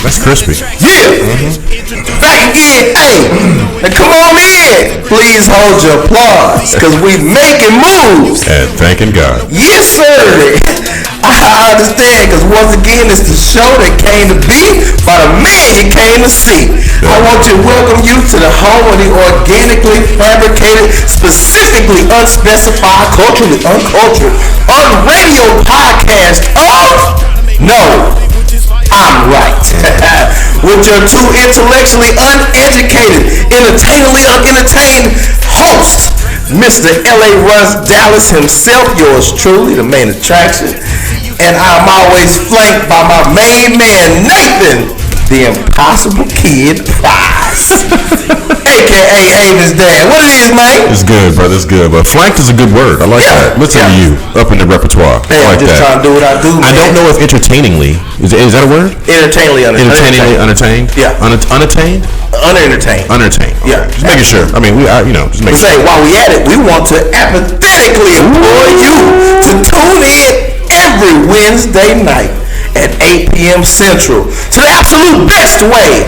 That's crispy. Yeah. Back again. Hey, now come on in. Please hold your applause, because we making moves. And thanking God. Yes, sir. I understand, because once again, it's the show that came to be by the man you came to see. I want to welcome you to the home of the organically fabricated, specifically unspecified, culturally uncultured, unradio podcast of No, I'm Right. With your two intellectually uneducated, entertainingly unentertained host, Mr. L.A. Russ Dallas himself, yours truly, the main attraction. And I'm always flanked by my main man, Nathan, the Impossible Kid Prize. A.K.A. Avis Dad. What it is, man? It's good, brother. It's good. But flanked is a good word. I like that. Listen to you up in the repertoire. Hey, I like I'm just that. trying to do what I do, man. I don't know if entertainingly is that a word? Entertainingly Unattained? Yeah. Unattained? Unentertained. Yeah. Just making sure. I mean, just making sure. While we at it, we want to apathetically implore you to tune in every Wednesday night at 8 p.m. Central to the absolute best way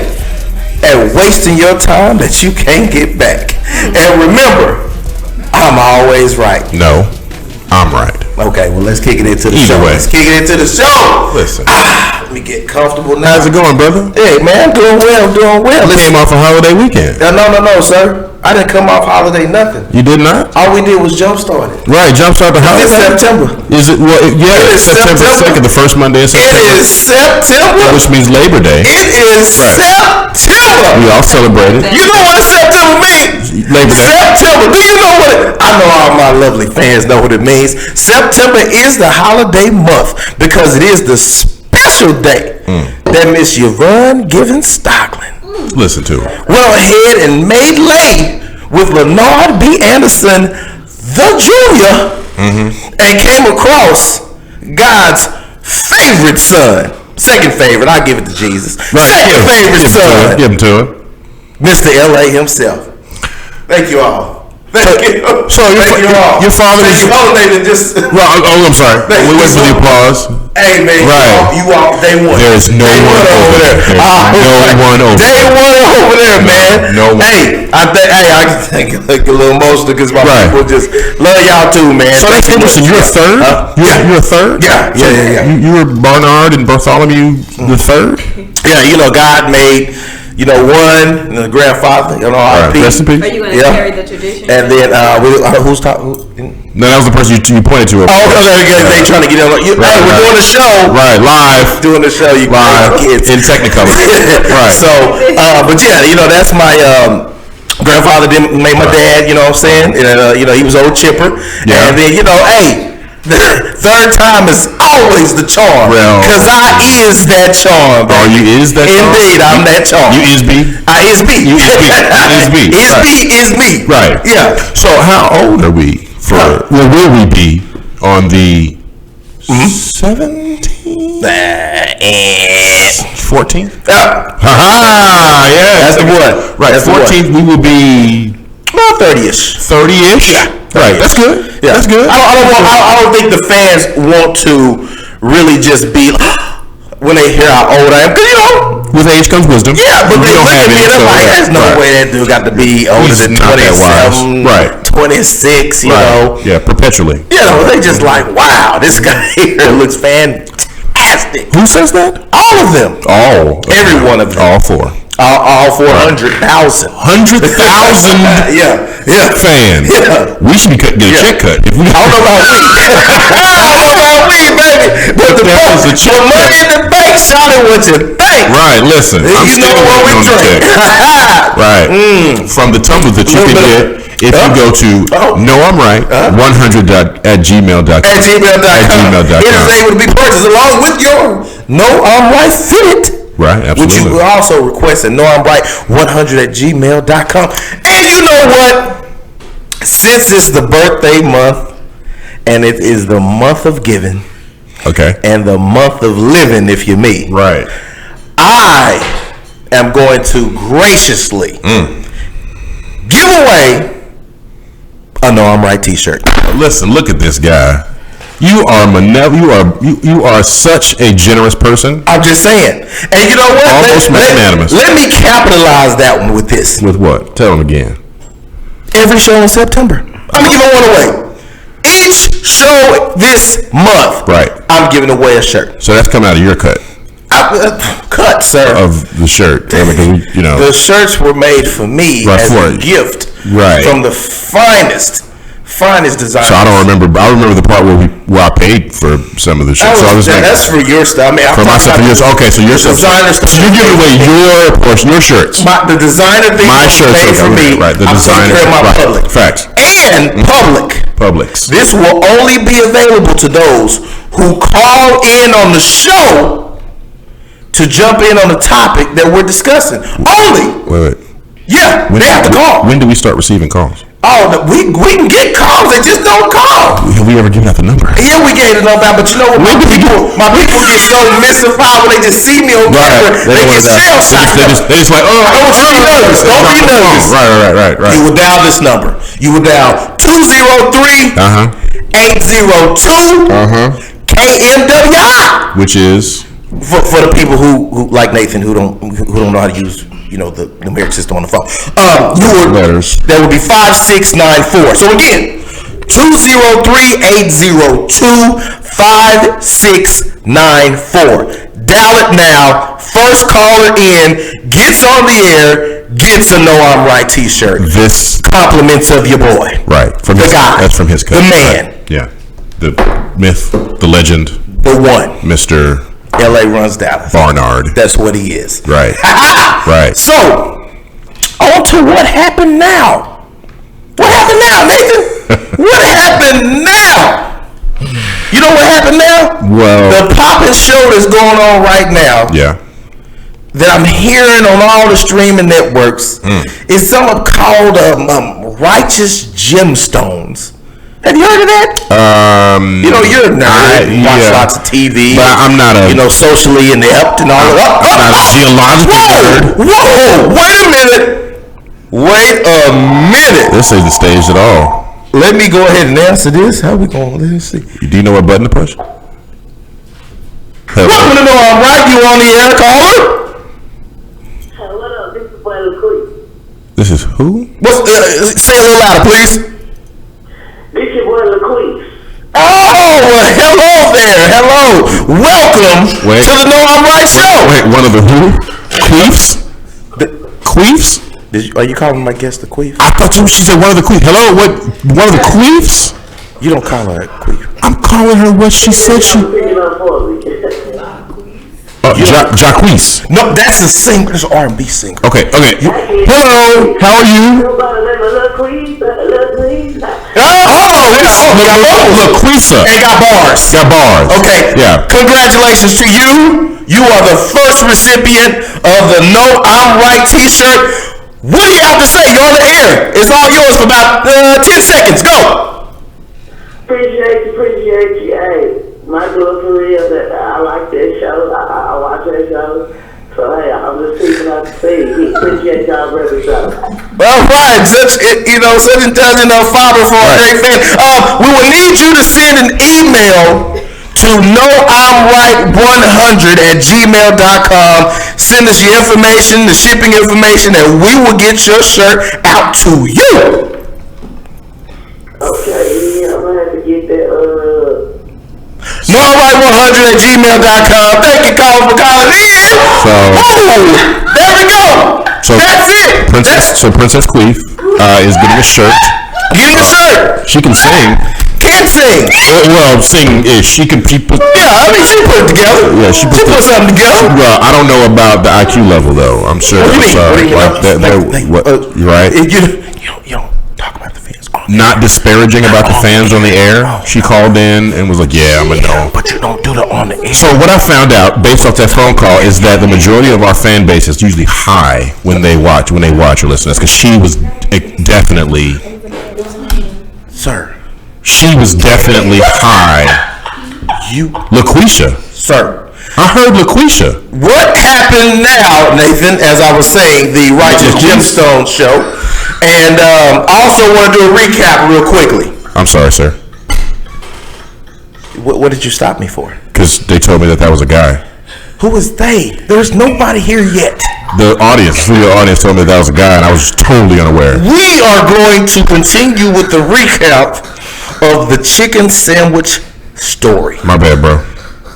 at wasting your time that you can't get back. And remember, I'm always right. No, I'm right. Okay, well, let's kick it into the Either show. way. Let's kick it into the show. Listen. Let me get comfortable now. How's it going, brother? Hey, man, doing well. You came off a holiday weekend. No, sir. I didn't come off holiday nothing. You did not? All we did was jumpstart it. Right, jumpstart the holiday. It's September. Is it? Well, it's September 2nd, the first Monday in September. It is September. Which means Labor Day. It is September. We all celebrated. You know what September means? Labor Day. September. Do you know what it? I know all my lovely fans know what it means. September is the holiday month because it is the special day that Miss Yvonne Given Stockland listen to it. Went ahead and made lay with Leonard B. Anderson, the Junior, and came across God's favorite son. Second favorite, I'll give it to Jesus. Right. Second favorite son. Give him to him. Mr. L.A. himself. Thank you all. Thank you. So your father is. I'm sorry. We wait for the applause. Hey man, right. you walk day one. There's no one over there. Day one over there, man. No one. Hey, I think like a little emotional because my people just love y'all too, man. So that's interesting. You're a third. You're a third. Yeah. You were Barnard and Bartholomew the third. Yeah, God made. One, the grandfather, right. Rest in peace. Are you going to carry the tradition? And then, who's talking? No, that was the person you pointed to. They trying to get on. Hey, we're doing the show. Right, live. Doing the show. You live. Kids. In Technicolor. Right. So, but yeah, that's my grandfather didn't make my dad, you know what I'm saying? And, he was old chipper. Yeah. And then, hey. The third time is always the charm. Because I is that charm. Oh, you is that charm? Indeed, I'm that charm. You is B? I is B. You is B. Is B. Is B is me. Right. Yeah. So how old are we will we be on the 17th? 14th? Yeah. That's the one. Right. 14th we will be 30-ish. 30-ish? Yeah. Right. That's good. Yeah. That's good. I don't think the fans want to really just be when they hear how old I am. Because, with age comes wisdom. Yeah, but they look at me and I'm like, there's no way that dude got to be older than 27, right. 26, you know. Yeah, perpetually. They just like, wow, this guy here looks fantastic. Who says that? All of them. Every one of them. All four. All 400,000. 100,000 yeah. fans. Yeah. We should get a check cut. I don't know about we. Baby. But the money in the bank, shout it what you think. Right, listen. I'm still what we drink. Right. From the tumbler that you can get if you go to No I'm Right 100 at gmail.com. At gmail.com. It is able to be purchased along with your No I'm Right fit. Right, absolutely. Which you also request at noamright100 at gmail.com. And you know what? Since it's the birthday month and it is the month of giving, okay, and the month of living, if you me, right, I am going to graciously give away a No I'm Right t-shirt. Listen, look at this guy. You are you are such a generous person. I'm just saying. And you know what? Almost magnanimous. Let me capitalize that one with this. With what? Tell them again. Every show in September, I'm giving one away. Each show this month, right? I'm giving away a shirt. So that's coming out of your cut. Cut, sir. Of the shirt. I mean, you know, the shirts were made for me as a gift, from the finest design. So I remember the part where I paid for some of the shirts. That's for your stuff. I mean, for myself. Okay, so your designer stuff. So you're giving away your portion, your shirts. The designer thing my shirts made for me. Right. The designer. Public. Facts. And Publix. This will only be available to those who call in on the show to jump in on the topic that we're discussing. Only. Wait. Yeah, they have to call. When do we start receiving calls? Oh, we can get calls. They just don't call. Have we ever given out the number? Yeah, we gave the number out, but you know what? My people get so mystified when they just see me on camera. They get shell-shocked. They just like, oh, don't be nervous. Don't be nervous. Right. You will dial this number. You will dial 203 802 KMWI, which is for the people who like Nathan who don't know how to use the numeric system on the phone. Letters. That would be 5694. So again, 203-802-5694. Dial it now. First caller in gets on the air, gets a No I'm Right t-shirt. This compliments of your boy. Right. From the guy. That's from his cut. The man. Right. Yeah. The myth, the legend. The one. Mr. LA runs Dallas. Barnard. That's what he is. Right. Right. So, on to what happened now. What happened now, Nathan? What happened now? You know what happened now? Well, the poppin' show that's going on right now. Yeah. That I'm hearing on all the streaming networks is something called Righteous Gemstones. Have you heard of that? You're a nerd. You watch lots of TV. But I'm not socially inept and all that. I'm not a theological nerd. Whoa! Wait a minute. This ain't the stage at all. Let me go ahead and answer this. How we going? Let's see. Do you know what button to push? Welcome to Know I'm Right. You on the air, caller? Hello, this is Boy LaQuise. This is who? Say a little louder, please. This is Boy LaQuise. Oh, hello there. Hello. Welcome to the Know I'm Right show. Wait, one of the who? Queefs? Queefs? Are you calling my guest the queef? I thought she said one of the queefs. Hello, what? One of the queefs? You don't call her a queef. I'm calling her what she said she... Jacquees. No, that's a singer. That's an R&B singer. Okay. Hello, how are you? LaQuisa. And got bars. Okay. Yeah. Congratulations to you. You are the first recipient of the Know I'm Right t-shirt. What do you have to say? You're on the air. It's all yours for about 10 seconds. Go. Appreciate you. Hey, my girl for real. I like that show. I watch that show. So hey, I'm just keeping out to say. Appreciate y'all every show. All right, such intelligent father for a great fan. We will need you to send an email to knowimright100@gmail.com. Send us your information, the shipping information, and we will get your shirt out to you. Okay, yeah, I'm gonna have to get that. knowimright100@gmail.com. Thank you, caller, for calling in. There we go. That's it. Princess Queef is getting a shirt. She can sing. Can't sing. Well, sing-ish. She put it together. Yeah, she put something together. Well, I don't know about the IQ level though. I'm sure. What do you mean? You're right. You don't talk about the fans. Not disparaging about the fans on the air. She called in and was like, "Yeah, I'm a no." But you don't do that on the air. So what I found out based off that phone call is that the majority of our fan base is usually high when they watch or listen. That's because she was definitely, sir. She was definitely high. LaQuisha. Sir. I heard LaQuisha. What happened now, Nathan, as I was saying, the Righteous Gemstones show. And I also want to do a recap real quickly. I'm sorry, sir. What did you stop me for? Because they told me that was a guy. Who is they? There's nobody here yet. The studio audience told me that was a guy, and I was totally unaware. We are going to continue with the recap of the chicken sandwich story. My bad, bro.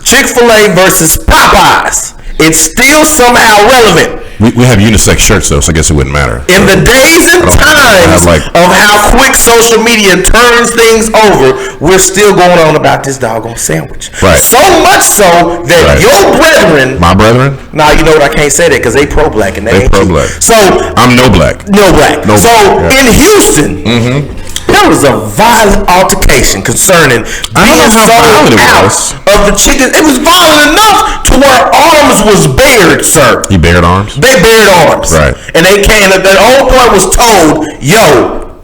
Chick-fil-A versus Popeyes. It's still somehow relevant. We have unisex shirts, though, so I guess it wouldn't matter. In the days and times of how quick social media turns things over, we're still going on about this doggone sandwich. Right. So much so that your brethren... My brethren? Nah, you know what? I can't say that because they pro-black and they ain't pro-black. So... I'm no black. No black. No so, black. In Houston... There was a violent altercation concerning being sold out of the chicken. It was violent enough to where arms was bared, sir. He bared arms? They bared arms. Right. And they came, the whole point was told, yo,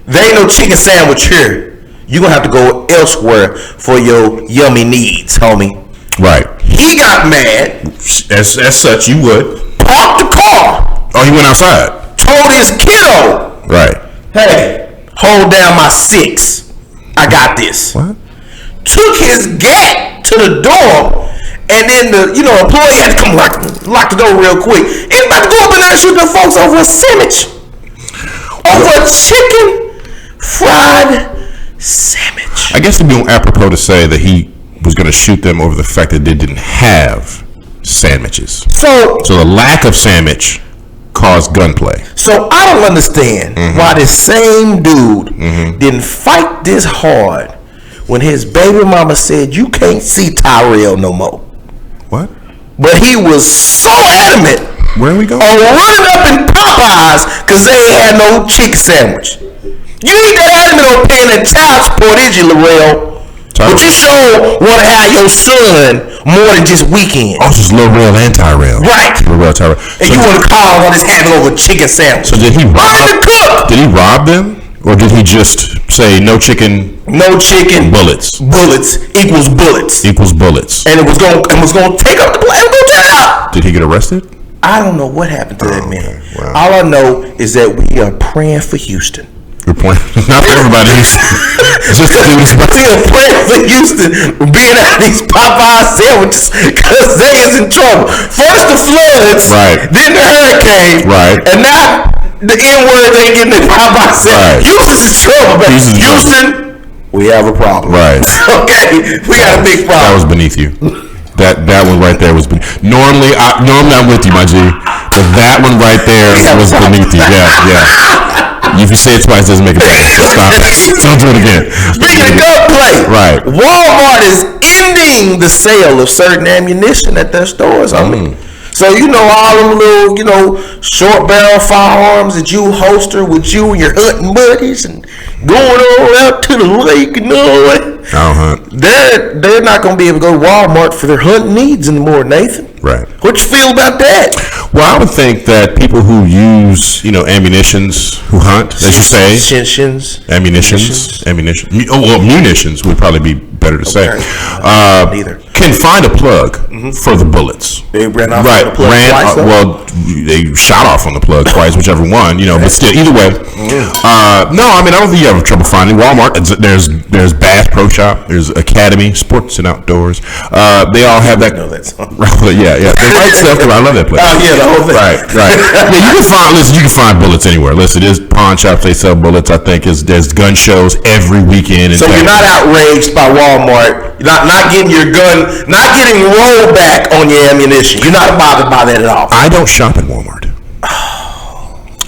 there ain't no chicken sandwich here. You're going to have to go elsewhere for your yummy needs, homie. Right. He got mad. As such, you would. Parked the car. Oh, he went outside. Told his kiddo. Right. Hey. Hold down my 6. I got this. What? Took his gat to the door, and then the employee had to come lock the door real quick. He's about to go up in there and shoot the folks over a sandwich, over a chicken fried sandwich. I guess it'd be apropos to say that he was going to shoot them over the fact that they didn't have sandwiches. So the lack of sandwich caused gunplay. So I don't understand why this same dude didn't fight this hard when his baby mama said you can't see Tyrell no more. What? But he was so adamant. Where are we going? On running up in Popeyes because they ain't had no chicken sandwich. You ain't that adamant on paying that child support, is you, Larell? But you sure want to have your son more than just weekend. Oh, just Lil Rel and Tyrell. Right. Lil Rel, Tyrell. And you want to call on his having over chicken sandwich. So did he rob them? Or did he just say no chicken? No chicken. Bullets. Bullets equals bullets. Equals bullets. And it was going to take up the play. It was going to turn up. Did he get arrested? I don't know what happened to that man. Wow. All I know is that we are praying for Houston. Not for everybody. Just to do this. We are praying for Houston being out of these Popeye sandwiches because they is in trouble. First the floods, right? Then the hurricane, right? And now the N-word ain't getting the Popeye sandwich. Right. Houston's in trouble, baby. Houston, we have a problem. Right. Okay, we got a big problem. That was beneath you. That one right there was normally I'm with you, my G. But that one right there was beneath you. Yeah. If you say it twice, it doesn't make it better. Stop it. Don't do it again. Speaking of gunplay, right? Walmart is ending the sale of certain ammunition at their stores. So all them little short barrel firearms that you holster with you and your hunting buddies and going on out to the lake and all that. I don't hunt. They're not going to be able to go to Walmart for their hunting needs anymore, Nathan. Right. What you feel about that? Well, I would think that people who use ammunitions, who hunt, as you say, ammunitions. Oh, well, munitions would probably be better to say. Neither. Can find a plug for the bullets. They ran off on the plug twice, well, they shot off on the plug twice, whichever one, but still, either way. No, I don't think you have trouble finding Walmart. There's Bass Pro Shop, there's Academy, Sports and Outdoors. They all have that. I know that song. Yeah. They write stuff. I love that place. Oh yeah, the whole thing. Right. Yeah, you can find bullets anywhere. Listen, there's pawn shops. They sell bullets. I think there's gun shows every weekend. So you're not outraged by Walmart. You're not getting your gun, not getting rollback on your ammunition. You're not bothered by that at all. I don't shop at Walmart.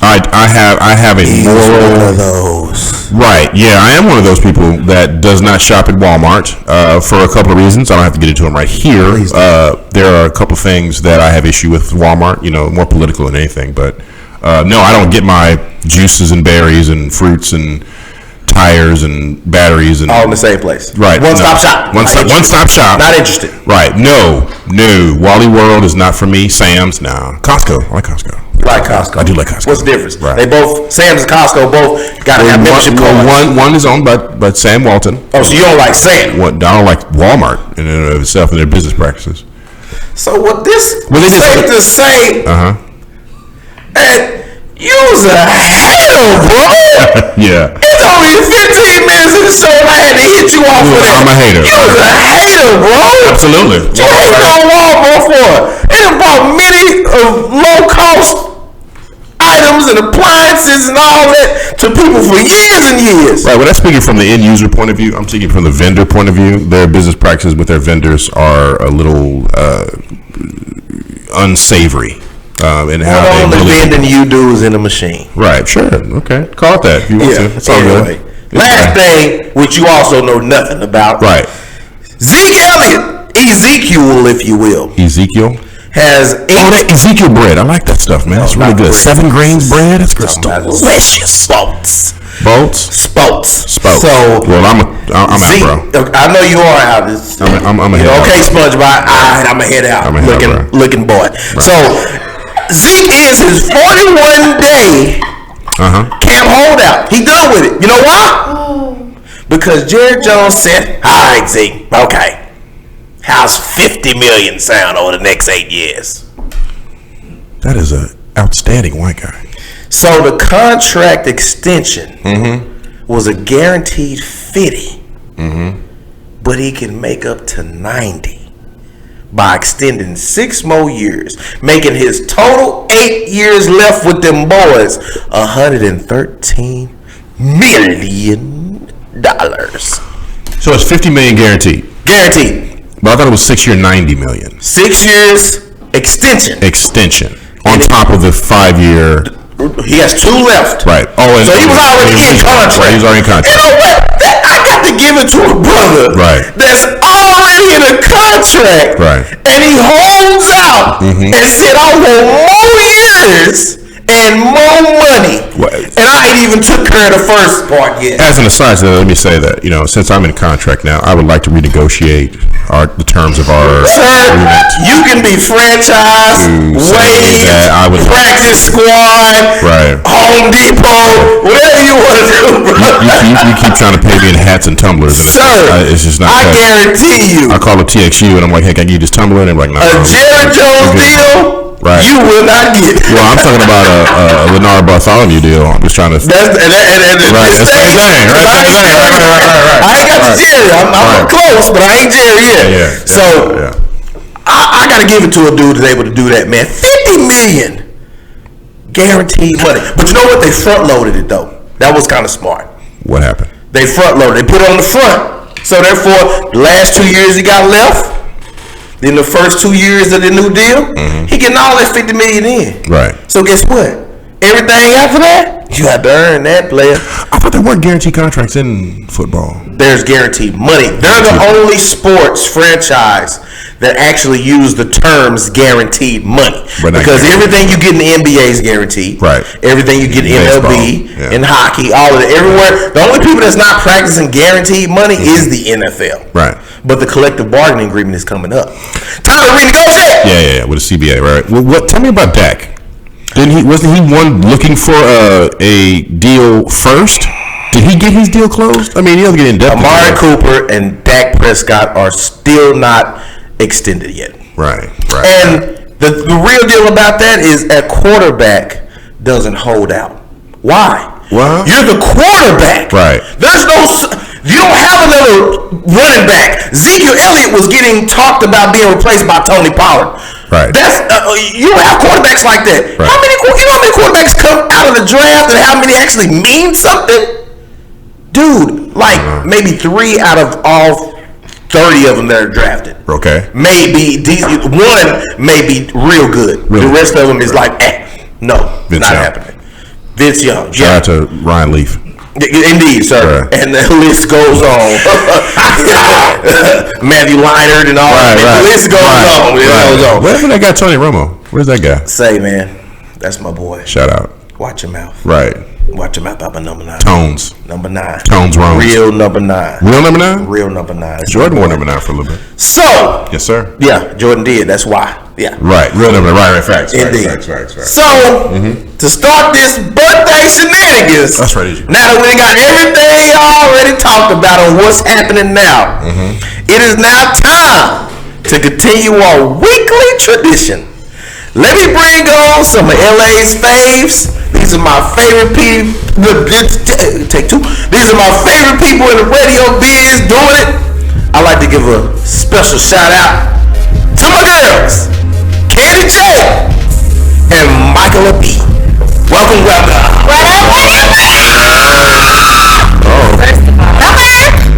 I have a moral. One of those. Right. Yeah, I am one of those people that does not shop at Walmart for a couple of reasons. I don't have to get into them right here. There are a couple of things that I have issue with Walmart. More political than anything. But no, I don't get my juices and berries and fruits and tires and batteries and all in the same place. Right. One-stop shop. One-stop shop. Not interested. Right. No. Wally World is not for me. Sam's, no. Costco. I like Costco. Like Costco. I do like Costco. What's the difference? Right. They both, Sam's and Costco both got to have membership cards. One is owned by Sam Walton. Oh, so you don't like Sam? I don't like Walmart in and of itself and their business practices. So what this safe to say, you was a hell, bro. Yeah. It's only 15 minutes in the show and I had to hit you off with that. I'm a hater. You was a hater, bro. Absolutely. You hated on Walmart for it. It brought many low cost items and appliances and all that to people for years and years. Right. Well, that's speaking from the end user point of view. I'm speaking from the vendor point of view. Their business practices with their vendors are a little unsavory. And how all the really vending you do is in a machine. Right. Sure. Okay. Call it that if you want to. It's all anyway. good. Last thing, which you also know nothing about. Right. Zeke Elliott, Ezekiel, if you will, Ezekiel has that Ezekiel bread. I like that stuff, man. It's really good. bread. 7 grains bread. That's good stuff. Delicious. Spouts. Spoats. So, well, I'm Zeke, out, bro. I know you are out. I'm a head out. Okay, SpongeBob. I'm a head out. Looking boy. Right. So, Zeke is his 41-day camp holdout. He done with it. You know why? Because Jerry Jones said, all right, Zeke, okay. How's $50 million sound over the next 8 years? That is an outstanding white guy. So the contract extension was a guaranteed 50, but he can make up to 90 by extending 6 more years, making his total 8 years left with them boys $113 million. So it's $50 million guaranteed. Guaranteed. But I thought it was 6 year, $90 million. 6 years extension on top of the 5 year. He has 2 left. Right. Oh, and so he was already in contract. Right, he was already in contract. You know what? I got to give it to a brother. Right. That's already in a contract. Right. And he holds out and said, I want more years and more money. What? And I ain't even took care of the first part yet. As an aside, let me say that, since I'm in contract now, I would like to renegotiate the terms of our agreement. You can be franchised, wage, practice squad, right. Home Depot, whatever you want to do, bro. You keep trying to pay me in hats and tumblers. And Sir, it's just not I guarantee you. I call it TXU and I'm like, hey, can I give you this tumbler? And they're like, no. A Jerry Jones deal? Right. You will not get. Well, I'm talking about a Leonard Bartholomew deal. I'm just trying to. That's the same thing. Right. I ain't got the Jerry. I'm close, but I ain't Jerry yet. Yeah. So I got to give it to a dude that's able to do that, man. $50 million guaranteed money. But you know what? They front loaded it though. That was kind of smart. What happened? They front loaded. They put it on the front. So therefore, the last 2 years he got left. Then the first 2 years of the new deal, he getting all that $50 million in. Right. So guess what? Everything after that, you have to earn that, player. I thought there weren't guaranteed contracts in football. There's guaranteed money. They're the only sports franchise that actually use the terms guaranteed money. Because everything you get in the NBA is guaranteed. Right. Everything you get in MLB, in hockey, all of it, everywhere. The only people that's not practicing guaranteed money is the NFL. Right. But the collective bargaining agreement is coming up. Time to renegotiate. Yeah, with the CBA, right? Well, tell me about Dak. Wasn't he one looking for a deal first? Did he get his deal closed? I mean, he doesn't get in depth. Amari Cooper and Dak Prescott are still not extended yet. Right. And the real deal about that is a quarterback doesn't hold out. Why? Well, you're the quarterback. Right. You don't have another running back. Ezekiel Elliott was getting talked about being replaced by Tony Pollard. Right. You don't have quarterbacks like that. Right. How many quarterbacks come out of the draft and how many actually mean something? Dude, maybe 3 out of all 30 of them that are drafted. Okay. Maybe one may be real good. Really? The rest of them is no, Vince not Young. happening. Vince Young. Shout out to Ryan Leaf. Indeed, sir. Right. And the list goes on. Matthew Leinart and all that. The list goes on. It goes on. Wherever that guy Tony Romo? Where's that guy? Say, man, that's my boy. Shout out. Watch your mouth. Right. Watch your mouth about number 9. Tones. Number 9. Tones wrong. Real number 9. Real number 9? Real number 9. Jordan wore number 9 for a little bit. So. Yes, sir. Yeah, Jordan did. That's why. Yeah. Right. Real number 9. Right. Facts. Indeed. Facts. So, to start this birthday shenanigans. That's right. Now that we got everything already talked about on what's happening now, it is now time to continue our weekly tradition. Let me bring on some of LA's faves. These These are my favorite people. Take two. These are my favorite people in the radio biz doing it. I like to give a special shout out to my girls, Candy J and Michaela B. Welcome. What up? First of all,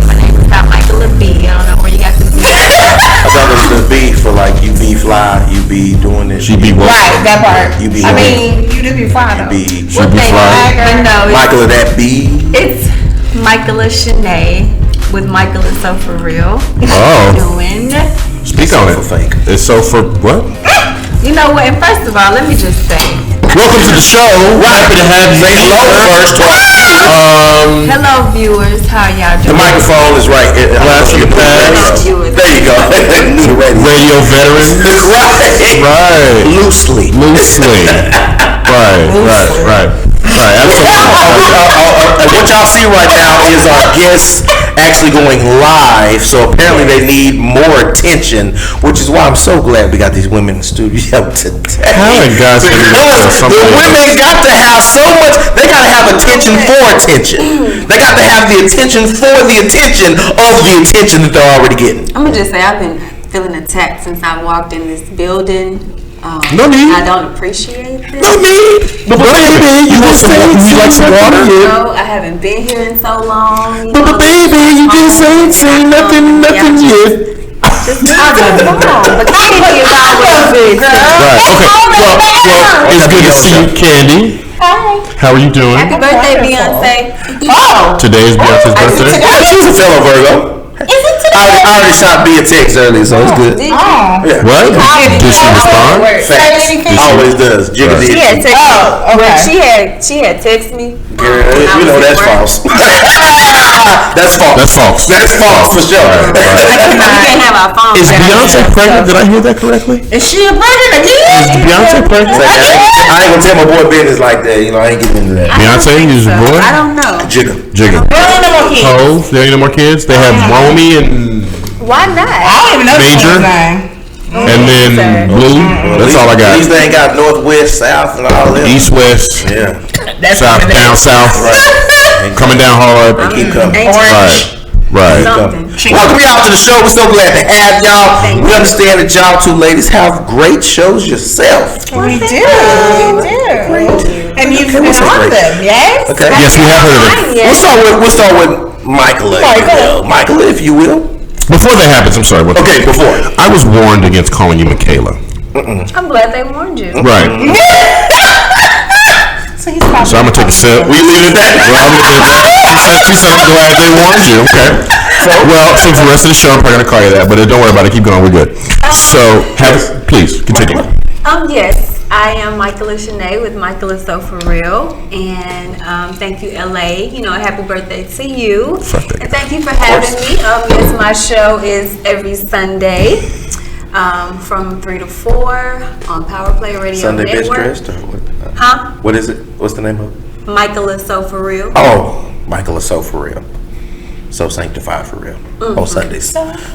my name is not Michaela B. I don't know where you got this. I thought it was the B for like you be fly, you be doing this. She be what? Right, that part. You be. I mean, you do be fine though. be. She be fly. No, Michaela that B. it's Michaela Shanae with Michaela So For Real. Oh. Doing. Speak on it. For fake. It's so for what? You know what? And first of all, let me just say, Welcome to the show. Happy to have you. Say hello first. hello viewers, how y'all The doing? microphone is right. Blast your pads. Viewers. There you go. New radio. Radio veteran. Right. Right. Loosely. Right. Absolutely. What y'all see right now is our guests actually going live, so apparently they need more attention, which is why I'm so glad we got these women in the studio today. How the guys can even Because tell something the women got to have so much, they got to have attention for attention. They got to have the attention for the attention of the attention that they're already getting. I'm gonna just say I've been feeling attacked since I walked in this building. No need. I don't appreciate this. No need. But baby, you want some water? Would you like some water? No, I haven't been here in so long. But baby, you just ain't seen nothing yet. Just I don't know. But Candy is always good. Right. Okay. Well, it's good to see you, Candy. Hi. How are you doing? Happy birthday, Beyonce. Oh, Today is Beyonce's birthday. She's a fellow Virgo. Is it today? I already shot B a text earlier, so it's good. Did you? Yeah. What? Did she respond? Facts. Always does. Jigga She did. had texted me. Oh, okay. Well, she had texted me. Girl, you know that's false. That's false. That's false. That's false for sure. We can't have our phones. Is Beyonce pregnant? Did I hear that correctly? is she a pregnant again? Is Beyonce pregnant? I ain't gonna tell my boy business like that. You know, I ain't getting into that. Beyonce is your boy? I don't know. Jigga. Jigga. There ain't no more kids. Oh, there ain't no more kids. They have Romy and Why not? I don't even know Major. the name. then Blue. That's all I got. These things got north, west, south, and all that. East, west, Yeah. That's south, coming down south, coming down hard. Keep coming. Ain't Right. something. Welcome y'all to the show. We're so glad to have y'all. We understand that y'all two ladies have great shows yourself. We do. And you've been on them, yes? Okay. Yes, we have heard of it. We'll start with Michaela. Michaela, if you will. Before that happens, I'm sorry. Okay, before. I was warned against calling you Michaela. I'm glad they warned you. Right. So I'm gonna take a sip. We leave it at that. Well, I'm leaving it at that. She said I'm glad they warned you. Okay. So for the rest of the show, I'm probably gonna call you that, but don't worry about it. Keep going. We're good. So please continue. Yes, I am Michaela Shanae with Michaela So For Real, and thank you, LA. You know, happy birthday to you, and thank you for having me. Yes, my show is every Sunday from 3 to 4 on Power Play Radio Sunday Bitch Network. Dressed or what? Huh? What is it? What's the name of it? Michaela So For Real. Oh, Michaela So For Real. So sanctified for real. On Sundays.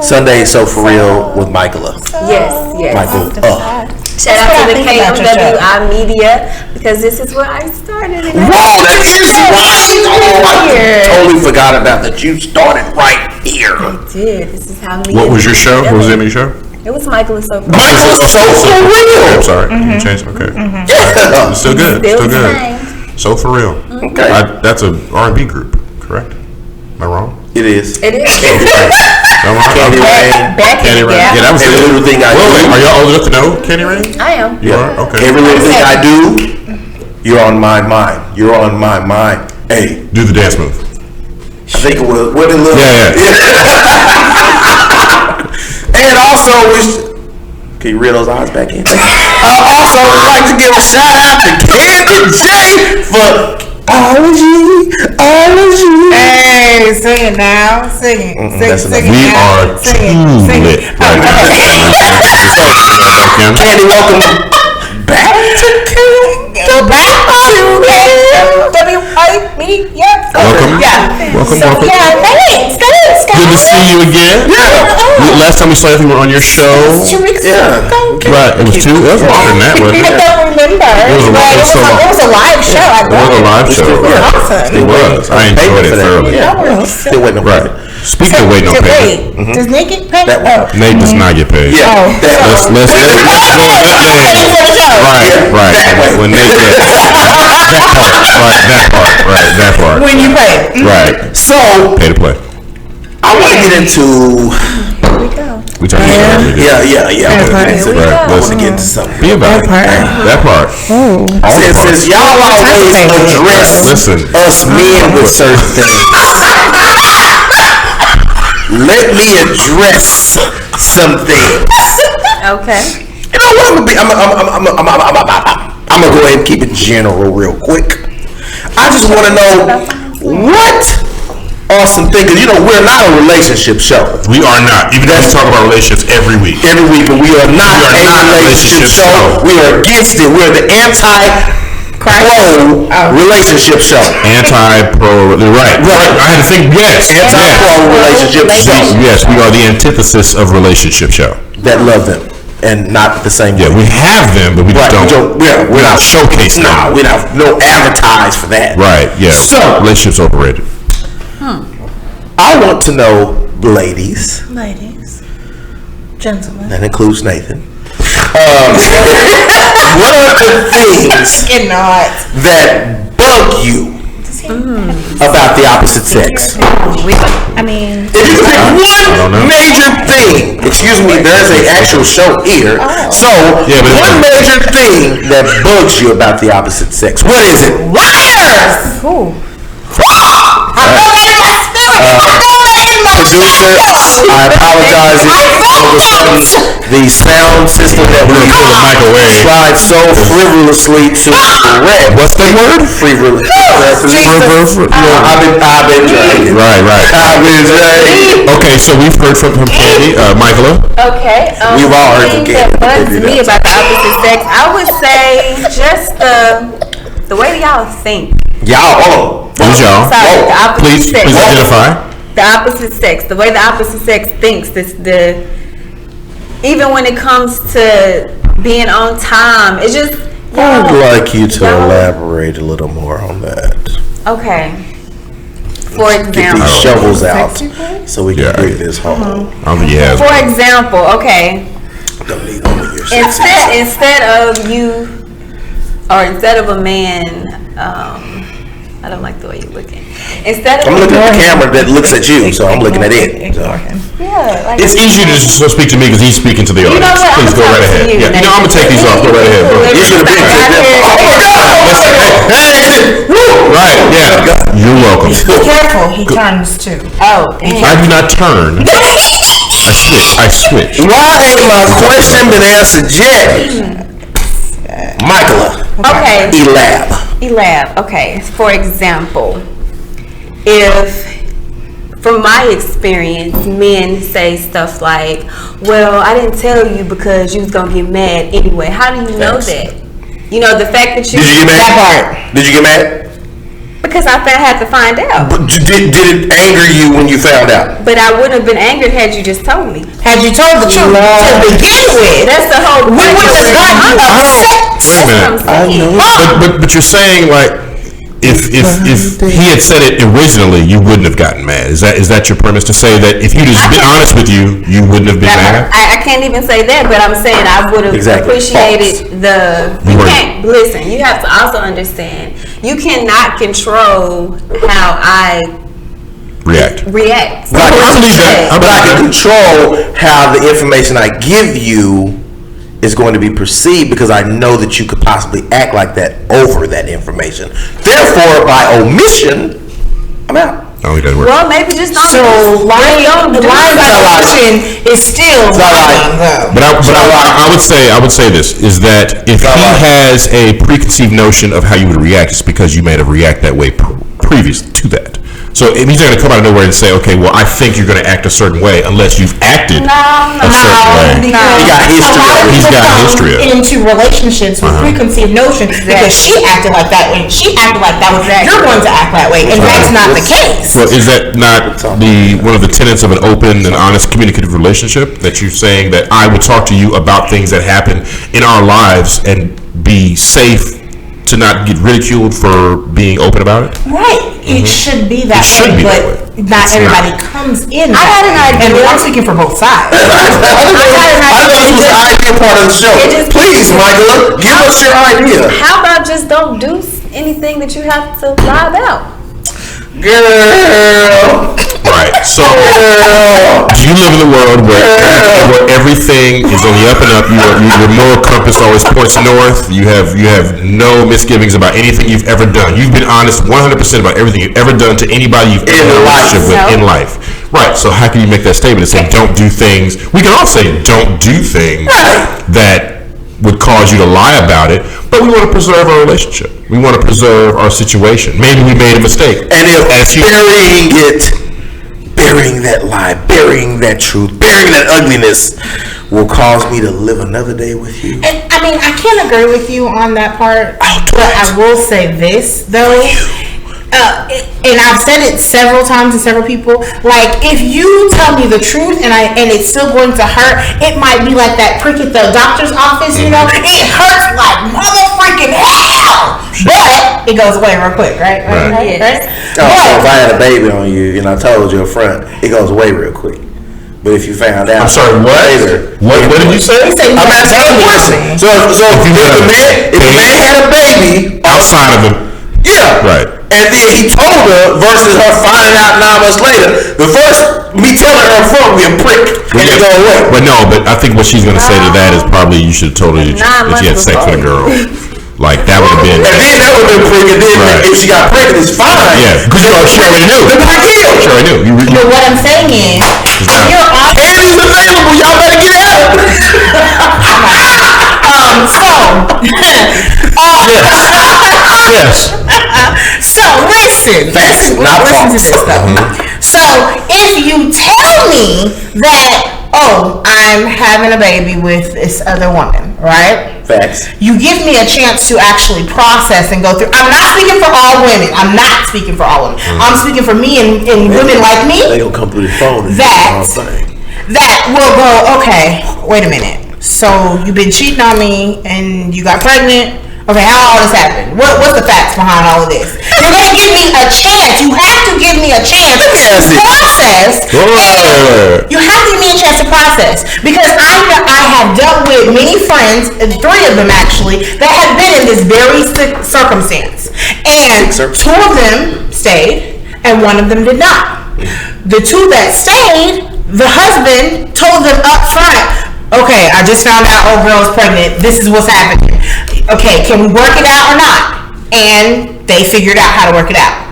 Sundays So For Real with Michaela. Yes. Michael. Shout out to the KMWI Media, because this is where I started. Whoa, that is right. Oh, I totally forgot about that. You started right here. I did. This is how me. What was your show? What was the name of your show? It was Michaela So For Real. Michaela So For Real. I'm sorry. You changed. Okay. Yeah. It's still good. Still Still good. same. So For Real. Okay. That's a R&B group, correct? Am I wrong? It is. It is. Am I wrong? Candy Rain. Candy Rain. Yeah, that was Every little thing I Wait, do. are y'all old enough to know Candy Rain? I am. You are? Okay. Every little thing I do, you're on my mind. You're on my mind. Hey, Do the dance move. I think it was. What it look? Yeah. And also, can you reel those eyes back in? I also would like to give a shout out to Candy J for Allergy. Hey, sing it now. Sing it. that's Sing enough. it We now. are Sing too it. Sing lit it. right now. Candy, welcome back to W-I-B, yes. Welcome. Yeah. Welcome. Yeah, thanks. Good to see you again. Yeah. last time we saw you were on your show. 2 weeks ago. Right, it was 2. It was longer than that, wasn't I it? don't remember. It was a live show. It was a live show. Awesome. It was. I enjoyed it thoroughly. Still waiting on Right. Speaking of waiting on payment, Does Nate get paid? That one. Nate does not get paid. Yeah. Let's Right. When Nate gets that part. When you pay. Right. So Pay to play. I want to get into. Here we go. We talked about it. Yeah. Right. I want to Listen. get into something. Be about it. That part. All the parts. Since y'all always address Listen. us men with certain things, let me address some things. Okay. You know what? I'm gonna go ahead and keep it general real quick. I just want to know what are some things. 'Cause, you know, we're not a relationship show. We are not. Even though we talk about relationships every week. But we are not a relationship show. We are against it. We're the anti-pro relationship show. Anti-pro. Right. I had to think. Yes. Anti-pro relationship show. Yes, we are the antithesis of relationship show. That love them and not the same way. Yeah, we have them, but we just don't. We're not showcasing them. Nah, we don't. No advertise for that. Right. Yeah. So relationships overrated. I want to know, ladies, Gentlemen. that includes Nathan. What are the things that bug you about the opposite sex? I mean, If you pick one major thing, excuse me, there's an actual show here. So, one major thing that bugs you about the opposite sex, what is it? liars! Producer, I apologize if all of a sudden the sound system that we tried so frivolously to correct. What's that word? Frivolous. I've been dragging. Right. I've been dragging. Okay, so we've heard from Katie, Michaela. Okay. We've all heard from That Katie. bugs me about the opposite sex. I would say just the way y'all think. Y'all, hold on. Who's y'all? Sorry, the opposite sex. Please identify. The opposite sex. The way the opposite sex thinks. Even when it comes to being on time, it's just. I'd like you to elaborate a little more on that. Okay. For Get example. these shovels out so we can dig this hole. I don't think he has. For example, okay. Don't need only your Instead of a man, I don't like the way you're looking. I'm looking at the camera that looks at you, so I'm looking at it. Yeah, It's easier to just speak to me because he's speaking to the audience. know what? Please I'm go right talking to ahead. you, Yeah. I'm gonna take these off. Go right ahead, bro. You should have been Right, yeah. You're welcome. Be careful, he turns too. Oh, damn. I do not turn. I switch. Why ain't my question been answered yet? Michaela, Okay. elab. Okay. For example, if from my experience, men say stuff like, "Well, I didn't tell you because you was gonna get mad anyway." How do you know that? You know, the fact that you Did you get mad? Did you get mad? because I had to find out. But did it anger you when you found out? But I wouldn't have been angry had you just told me. Had you told the truth to begin with, That's the whole point. we wouldn't have gotten upset. Wait a minute. I know. But you're saying like if he had said it originally, you wouldn't have gotten mad. Is that your premise to say that if you'd just been honest with you, you wouldn't have been mad? I can't even say that, but I'm saying I would have appreciated You can't listen. You have to also understand. You cannot control how I React. So But I believe that. But I can control how the information I give you is going to be perceived because I know that you could possibly act like that over that information. Therefore, by omission, I'm out. No, he doesn't work. Well, maybe just don't. So lying by omission is still lying, though. But I would say this is that if he has a preconceived notion of how you would react, it's because you may have react that way previous to that. So he's not going to come out of nowhere and say, okay, well, I think you're going to act a certain way unless you've acted a certain way. He got history. He's got a history of it. Into relationships with preconceived notions because she acted like that and she acted like that way. You're going to act that way, and that's not the case. Well, is that not one of the tenets of an open and honest communicative relationship? That you're saying that I will talk to you about things that happen in our lives and be safe to not get ridiculed for being open about it? Right. It should be that way, but not everybody comes in. I had an idea. And I'm speaking for both sides. I thought this was the idea part of the show. Please, Michaela, give us your idea. How about just don't do anything that you have to lie about? Girl. Right. So, do you live in a world where everything is on the up and up? Your moral compass always points north. You have no misgivings about anything you've ever done. You've been honest 100% about everything you've ever done to anybody you've ever had a relationship with in life. Right. So how can you make that statement and say don't do things? We can all say don't do things that would cause you to lie about it, but we want to preserve our relationship. We want to preserve our situation. Maybe we made a mistake. And if burying that lie, burying that truth, burying that ugliness will cause me to live another day with you. And I mean, I can't agree with you on that part, but I will say this though. And I've said it several times to several people. Like, if you tell me the truth and it's still going to hurt, it might be like that prick at the doctor's office. You know, it hurts like motherfucking hell, but it goes away real quick, right? Right. So if I had a baby on you and I told you up front, it goes away real quick. But if you found out, I'm sorry, what? Later, what did you say? I'm asking a question. So if a man had a baby outside of him, yeah, right. And then he told her versus her finding out 9 months later. The first, me telling her front would be a prick and it go away. But no, but I think what she's going to say to that is probably you should have told her that you had sex with a girl. Like, that would have been... And then that would have been prick, and then if she got pregnant, it's fine. Yeah, because she already knew. The prick is. She already knew. But what I'm saying is, you're Candy's available. Y'all better get at it. Yes. So listen to this though. So if you tell me that, oh, I'm having a baby with this other woman, right? Facts. You give me a chance to actually process and go through. I'm not speaking for all women. I'm I'm speaking for me and women like me. They gonna come through the phone and that will go, okay, wait a minute. So you've been cheating on me and you got pregnant. Okay, how all this happened? What's the facts behind all of this? You're gonna give me a chance. You have to give me a chance to process. You have to give me a chance to process because I have dealt with many friends, 3 of them actually, that have been in this very circumstance, and 2 of them stayed, and 1 of them did not. The 2 that stayed, the husband told them up front, okay, I just found out old girl's pregnant. This is what's happening. Okay, can we work it out or not? And they figured out how to work it out.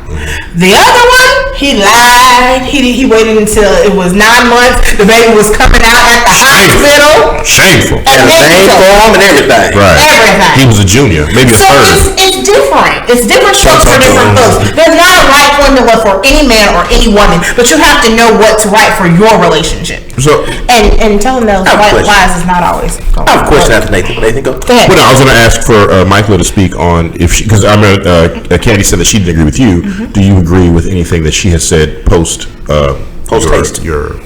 The other one, he lied. He waited until it was 9 months. The baby was coming out at the hospital. Shameful. And the name form and everything. Right. Everything. He was a junior, maybe a third. It's different. It's different strokes for different folks. There's not a right formula for any man or any woman, but you have to know what's right for your relationship. So, and telling those white lies is not always. I have a question after Nathan. Nathan, go ahead. Well, no, I was going to ask for Michaela to speak on if she, because I mean, Candy said that she didn't agree with you. Mm-hmm. Do you agree with anything that she has said post your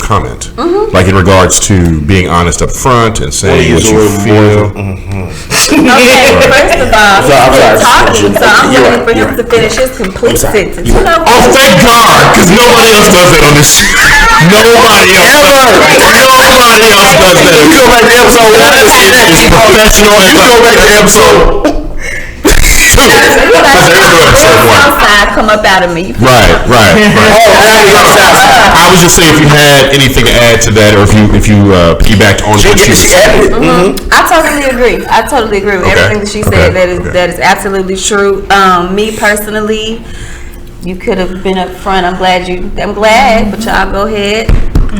comment, like in regards to being honest up front and saying what you feel? Okay, first of all, he's talking, so I'm waiting for him to finish his complete sentence. Oh, thank God, because nobody else does that on this show. Nobody else does that. You go back to episode 1 It's professional. You go back to episode 2. Outside come up out of me. Right. I was just saying if you had anything to add to that, or if you piggybacked on what she said. I totally agree with everything that she said. That is absolutely true. Me personally, you could have been up front. I'm glad, but y'all go ahead.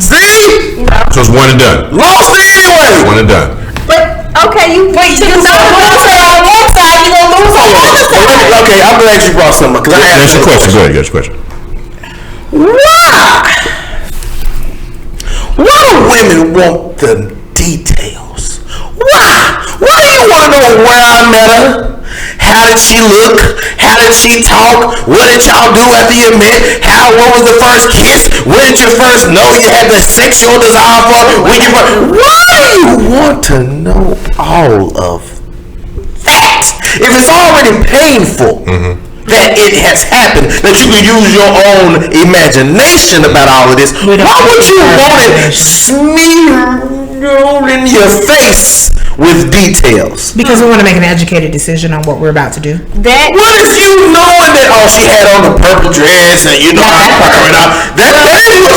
See? So it's one and done. Lost it anyway. One and done. But Okay, you But you don't lose on one side, you gonna lose on the other side. Okay, I'm glad you brought something because I That's asked your you. question. Go ahead. That's your question. Why do women want the details? Why? Why do you want to know where I met her? How did she look? How did she talk? What did y'all do after you met? What was the first kiss? When did you first know you had the sexual desire for her? When you first, why do you want to know all of that? If it's already painful that it has happened, that you can use your own imagination about all of this, why would you want it smeared in your face with details? Because we want to make an educated decision on what we're about to do. What if you knowing that she had on the purple dress and I'm coming out? That ain't what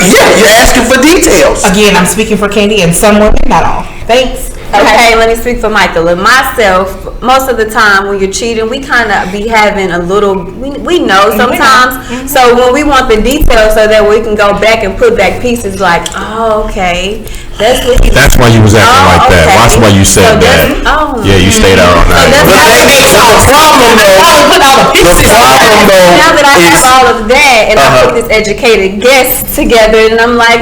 you're asking for details. Again, I'm speaking for Candy and some women, not all. Thanks. Okay, let me speak for Michaela. Myself, most of the time when you're cheating, we kind of be having a little, we know sometimes. So when we want the details so that we can go back and put back pieces like, oh, okay, that's what he That's why you was acting like that. That's why you said that. Yeah, you stayed out all night. The problem though, now that I have all of that and I put this educated guest together and I'm like,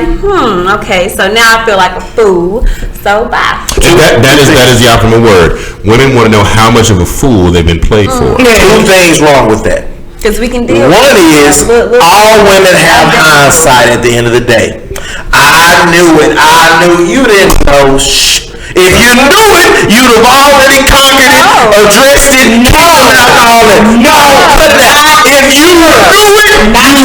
okay, so now I feel like a fool. So bye. That is the optimal word. Women want to know how much of a fool they've been played for. Two things wrong with that. Because we can deal. One is all women have hindsight at the end of the day. I knew it. I knew you didn't know. If you knew it, you'd have already conquered it, addressed it, talked about all that. No, but if you knew it, you would have known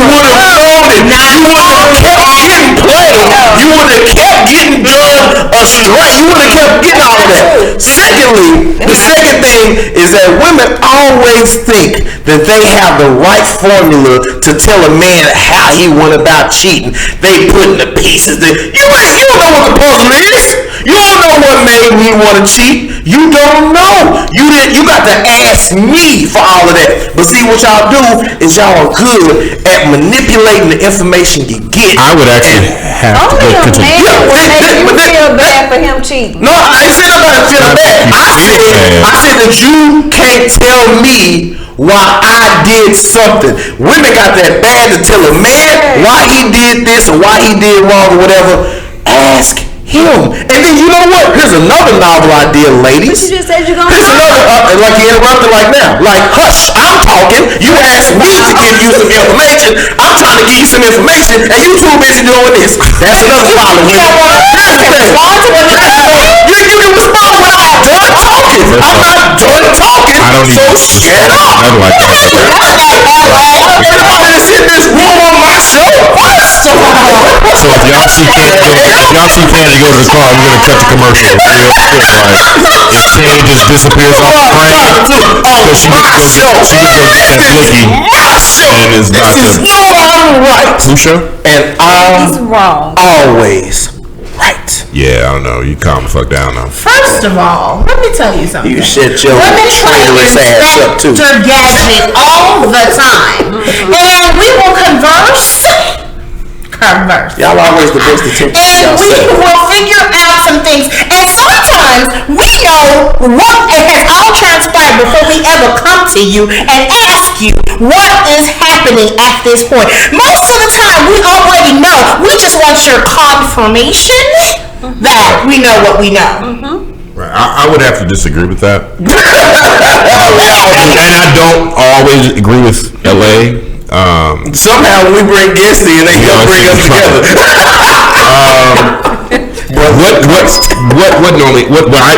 it. You would have kept getting played. You would have kept getting done astray. You would have kept getting all of that. Secondly, the second thing is that women always think that they have the right formula to tell a man how he went about cheating. They put in the pieces. You don't know what the puzzle is. You don't know what made me want to cheat. You don't know. You got to ask me for all of that. But see, what y'all do is y'all are good at manipulating the information you get. I would actually have to continue. You feel bad for him cheating. No, I ain't said nobody feeling bad. I said that you can't tell me why I did something. Women got that bad to tell a man why he did this or why he did wrong or whatever. Ask him. And then you know what? Here's another novel idea, ladies. But you just said you're gonna Here's another, like you interrupted like now. Like, hush, I'm talking. You asked me to give you some information. I'm trying to give you some information, and you too busy doing this. That's another problem. You don't want to respond to what you're saying. You can respond when I'm done talking. I'm not done talking. I don't so shut up. I don't like that. Everybody that's in this room on my show. So if y'all see Candy go to the car, we're gonna cut the commercial real quick. Like, if Candy just disappears off the frame, so she just go get that blicky, and it's not the right. Who show? And He's wrong. always right. Yeah, I don't know. You calm the fuck down now. First of all, let me tell you something. You shut your Women play traitorous ass up too. Inspector Gadget all the time. And we will converse. Y'all always the best attention to And we yourself. will figure out some things. And sometimes we know what has all transpired before we ever come to you and ask you what is happening at this point. Most of the time we already know. We just want your confirmation that we know what we know. Right. I would have to disagree with that. And I don't always agree with LA. Somehow when we bring guests in, they gonna bring us together.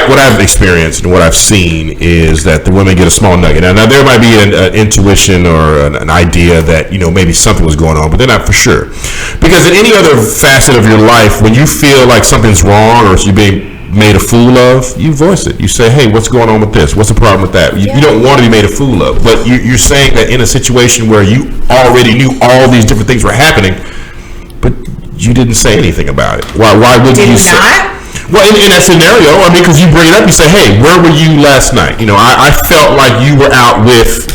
What I've experienced and what I've seen is that the women get a small nugget. Now there might be an intuition or an idea that maybe something was going on, but they're not for sure. Because in any other facet of your life, when you feel like something's wrong or you're being made a fool of, you voice it. You say, hey, what's going on with this? What's the problem with that? You don't want to be made a fool of, but you're saying that in a situation where you already knew all these different things were happening, but you didn't say anything about it. Why wouldn't you say? Well, in that scenario, I mean, because you bring it up, you say, hey, where were you last night? I felt like you were out with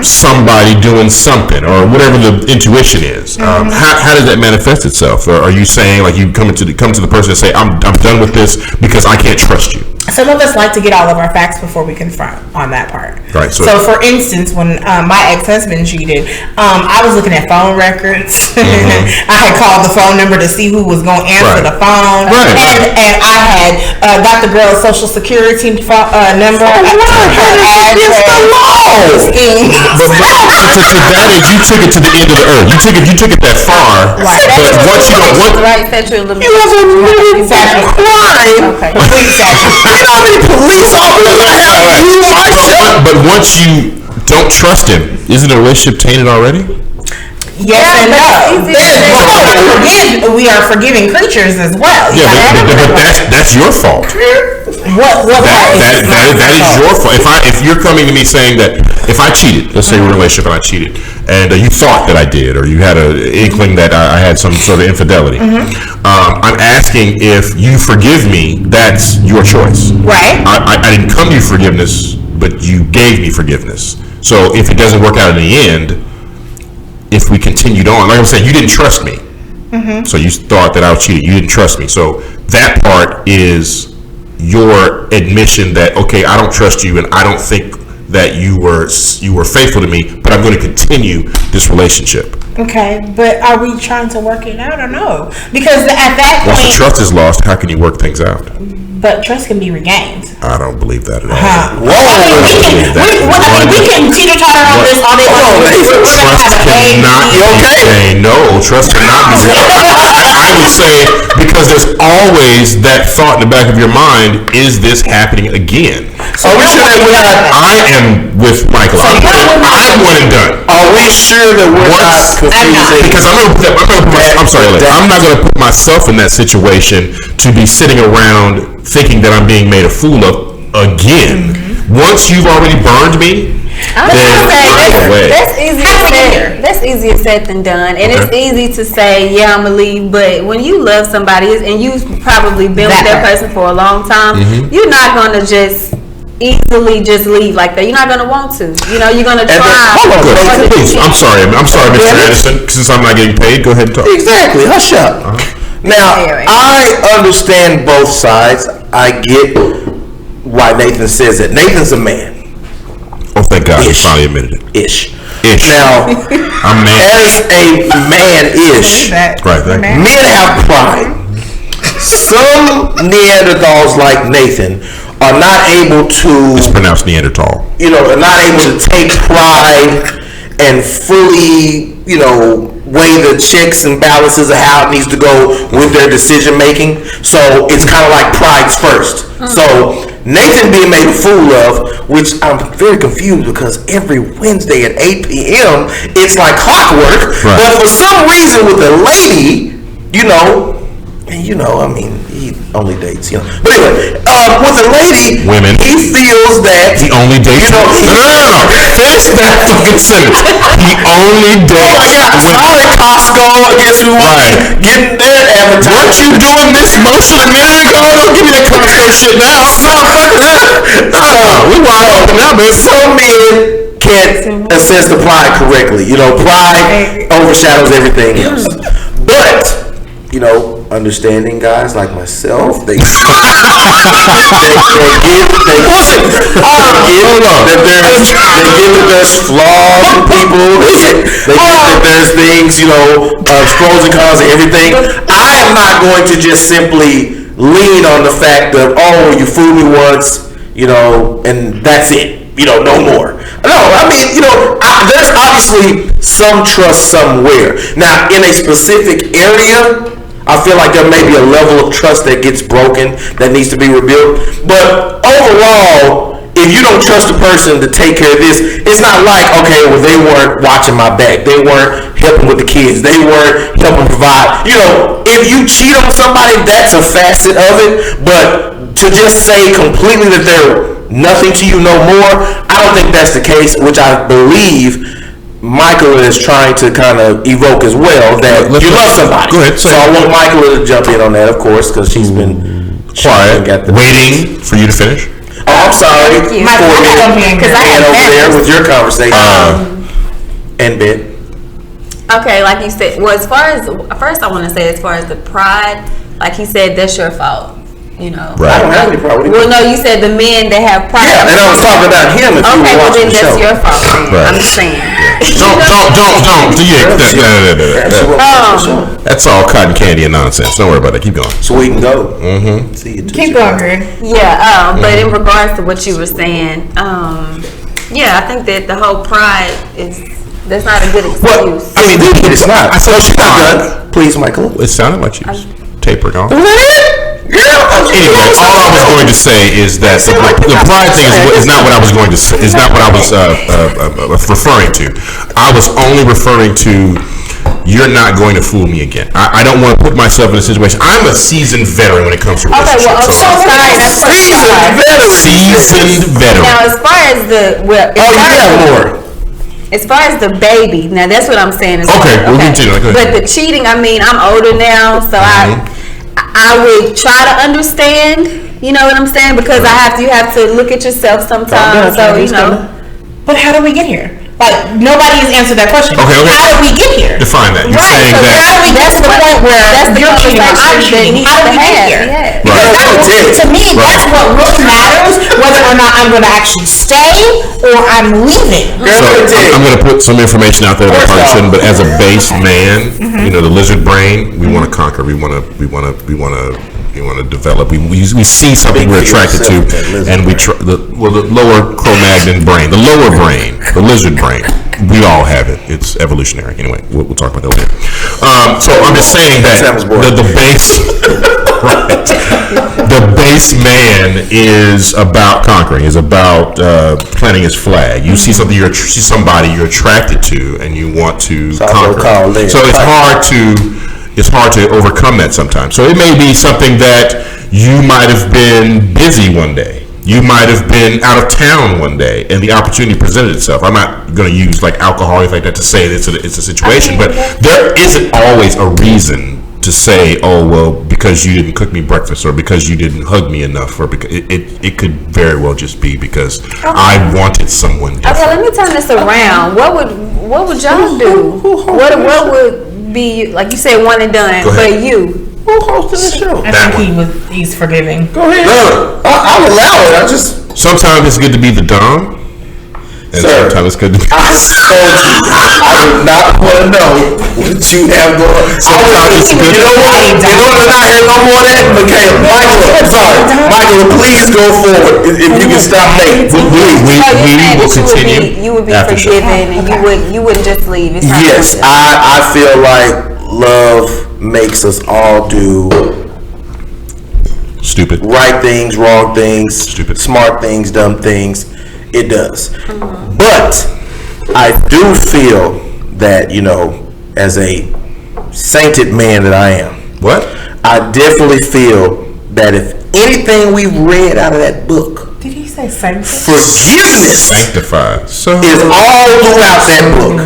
somebody doing something or whatever the intuition is. How does that manifest itself? Or are you saying like you come to the person and say, I'm done with this because I can't trust you? some of us like to get all of our facts before we confront on that part. Right. So for instance, when my ex-husband cheated, I was looking at phone records. I had called the phone number to see who was going to answer the phone. Right. And I had got the girl's social security number. But to that is, you took it to the end of the earth. You took it that far. Right. But once you don't want, Right, statute of You was a little crime. Okay. Complete statute. You know how many police officers I have? You myself. but once you don't trust him, isn't the relationship tainted already? Yes and no. We are forgiving creatures as well. Yeah, but that's your fault. What That is your fault. If you're coming to me saying that if I cheated, let's say we're in a relationship and I cheated, and you thought that I did, or you had an inkling that I had some sort of infidelity, I'm asking if you forgive me. That's your choice. Right. I didn't come to you for forgiveness, but you gave me forgiveness. So if it doesn't work out in the end, if we continued on, like I'm saying, you didn't trust me. So you thought that I was cheating. You didn't trust me. So that part is your admission that, okay, I don't trust you, and I don't think that you were faithful to me, but I'm going to continue this relationship. Okay, but are we trying to work it out or no? Because at that Once the point, trust is lost, how can you work things out? but trust can be regained. I don't believe that at all. We can teeter-totter on this all day long. Trust cannot be regained. No, trust cannot be regained. I would say, because there's always that thought in the back of your mind, is this happening again? Are we sure that we're not? I am with Michael. I'm one and done. Are we sure that we're not confusing? Because I'm not going to put myself in that situation to be sitting around thinking that I'm being made a fool of again. Once you've already burned me, that's easier said than done, and it's easy to say, yeah, I'm gonna leave, but when you love somebody and you've probably been with that person for a long time, you're not gonna just easily just leave like that. You're not gonna want to. You know, you're gonna try. Please, I'm sorry, Mr. Anderson. Since I'm not getting paid, go ahead and talk. Exactly. Hush up. Now, I understand both sides. I get why Nathan says that. Nathan's a man. Oh, thank God, he finally admitted it. Ish. I'm Now, a man. as a man-ish, Right, men have pride. Some Neanderthals like Nathan are not able to. It's pronounced Neanderthal. Are not able to take pride and fully, weigh the checks and balances of how it needs to go with their decision making. So it's kind of like pride's first. So Nathan being made a fool of, which I'm very confused because every Wednesday at 8 p.m. it's like clockwork. Right. But for some reason with the lady, he only dates, But anyway, with the lady, women, he feels that he only dates. No. Finish that fucking sentence. He only dates. Sorry, Costco. I guess we want getting their advertising. Weren't you doing this motion a minute ago? Don't give me that Costco shit now. We wide open now, man. Some men can't assess the pride correctly. Pride overshadows everything else. But understanding guys like myself, they get that there's flaws in people. They get that there's things, pros and cons and everything. I am not going to just simply lean on the fact of, you fooled me once, and that's it. No more. No, I mean, there's obviously some trust somewhere. Now, in a specific area, I feel like there may be a level of trust that gets broken that needs to be rebuilt. But overall, if you don't trust a person to take care of this, it's not like, okay, well, they weren't watching my back. They weren't helping with the kids. They weren't helping provide. If you cheat on somebody, that's a facet of it. But to just say completely that they're nothing to you no more, I don't think that's the case, which I believe Michaela is trying to kind of evoke as well, that you love somebody. Go ahead. So I want Michaela to jump in on that, of course, because she's been quiet, waiting for you to finish. Oh, I'm sorry. Because I had over there with your conversation. And Ben. Okay, like you said, well, first I want to say, as far as the pride, like he said, that's your fault. you know. Right. I don't have any problem with it. Well, no, you said the men that have pride. Yeah, and I was talking about him if you Okay, were well watching then the that's show. your fault. Then. Right. I'm just saying. Don't. That's all cotton candy and nonsense. Don't worry about it. Keep going. So we can go. Mm-hmm. See you. Keep going, girl. Yeah, but in regards to what you were saying, yeah, I think that the whole pride that's not a good Well, excuse. I mean, it's not. I said she's not fine. done. Please, Michael. It sounded like you was tapering off. Yeah. Anyway, all I was going to say is that the pride thing is not what I was going to say. Is not what I was referring to. I was only referring to you're not going to fool me again. I don't want to put myself in a situation. I'm a seasoned veteran when it comes to relationships. Okay, well, So sorry, that's what seasoned veteran. Now, as far as as far as the baby, now that's what I'm saying. Okay, we'll continue. Go ahead. But the cheating, I mean, I'm older now, so I would try to understand. You know what I'm saying? Because you have to look at yourself sometimes. So you know. But how do we get here? Like, nobody has answered that question. Okay. How did we get here? Define that. You're Right, saying so that. how do we get to the point where you're cheating or I'm cheating? How do we get here? Right. Because to me, that's what really matters, whether or not I'm going to actually stay or I'm leaving. So I'm going to put some information out there that I probably shouldn't, but as a base man, you know, the lizard brain, we want to conquer. We want to develop. We see something we're attracted to, and the lower Cro-Magnon brain, the lower brain, the lizard brain. We all have it. It's evolutionary. Anyway, we'll talk about that later. So I'm just saying that the base, right? The base man is about conquering. Is about planting his flag. You see something, see somebody you're attracted to, and you want to conquer. So it's hard to overcome that sometimes. So it may be something that you might have been busy one day. You might have been out of town one day, and the opportunity presented itself. I'm not going to use like alcohol or anything like that to say it's a situation, but there isn't always a reason to say, oh, well, because you didn't cook me breakfast, or because you didn't hug me enough, or because it could very well just be because I wanted someone different. Okay, let me turn this around. What would y'all do? What would be, like you said, one and done, but you? Who hosted the show? I think he's forgiving. Go ahead. No, I'll allow it. Sometimes it's good to be the dom, and sometimes it's good to be. I told you, I do not want to know what you have going. Sometimes it's good You know what? In order to not hear no more of that, Michaela, please go forward. If you can stop me, please. We will continue. You would be forgiven, and you wouldn't just leave. It's not Yes, good. I feel like love makes us all do stupid, right things, wrong things, stupid, smart things, dumb things. It does. But I do feel that, you know, as a sainted man that I am, I definitely feel that if anything we've read out of that book, Did he say sanctified? forgiveness sanctified, is all throughout that book.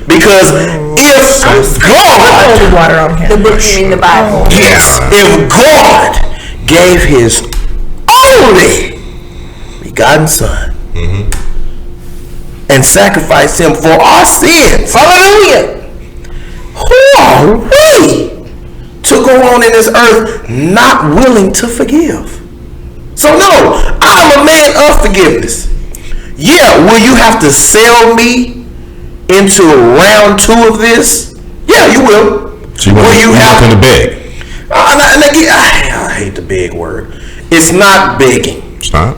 Because if God, the book, you mean the Bible? yes, if God gave His only begotten Son and sacrificed Him for our sins, hallelujah, who are we to go on in this earth not willing to forgive? So no, I'm a man of forgiveness. Yeah, will you have to sell me into round 2 of this? Yeah, you will. So you want to beg? I hate the big word. It's not begging. It's not?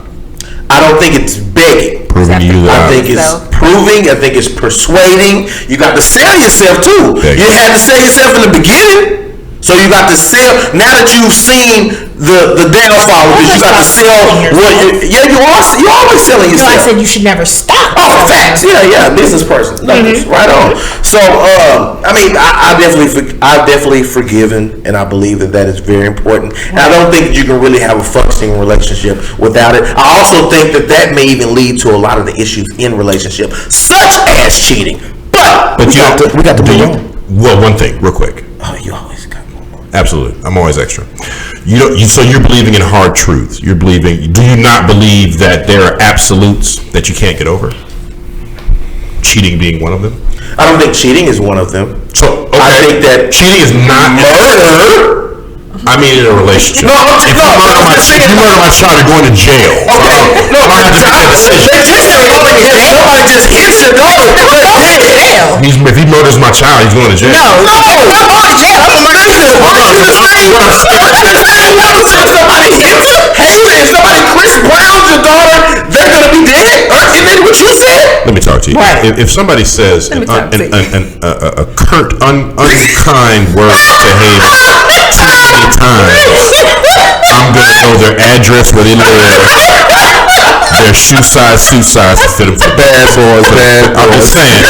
I don't think it's begging. Proving to you that I think it's proving. I think it's persuading. You got to sell yourself too. Begging. You had to sell yourself in the beginning. So you got to sell. Now that you've seen the downfall of this, you got to sell what you're always selling yourself. No, I said you should never stop. Oh, facts. Yeah, business person. No, right on. So, I mean, I've definitely forgiven, and I believe that is very important. And I don't think you can really have a functioning relationship without it. I also think that may even lead to a lot of the issues in relationship, such as cheating. But we got to be on. Well, one thing, real quick. Oh, you always got one more. Absolutely, I'm always extra. So you're believing in hard truths. Do you not believe that there are absolutes that you can't get over? Cheating being one of them? I don't think cheating is one of them. So, okay. I think that cheating is not murder I mean, in a relationship. No, if you murder my child, you're going to jail. Okay, no, I don't have to make that decision. Nobody just hits your daughter. If he murders my child, he's going to jail. No, not going to jail. If somebody Chris Brown's your daughter, they're gonna be dead. Isn't that what you said? Let me talk to you. Right. If somebody says a curt, unkind word to him too many times, I'm gonna know their address, where they live, their shoe size, to fit them for bad boys. I'm just saying,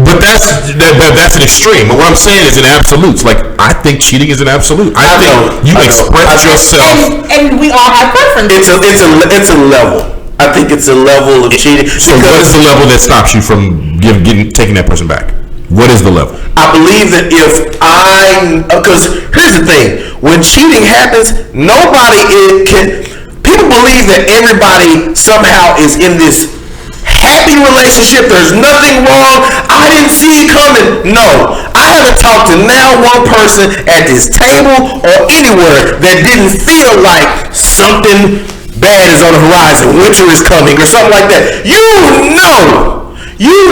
but that's an extreme. But what I'm saying is in absolutes. Like, I think cheating is an absolute. I think you express yourself. And we all have preferences. It's a level. I think it's a level of cheating. So what is the level that stops you from taking that person back? What is the level? I believe that because here's the thing, when cheating happens, people believe that everybody somehow is in this happy relationship, there's nothing wrong, I didn't see it coming. No, I haven't talked to now one person at this table or anywhere that didn't feel like something bad is on the horizon, winter is coming or something like that. You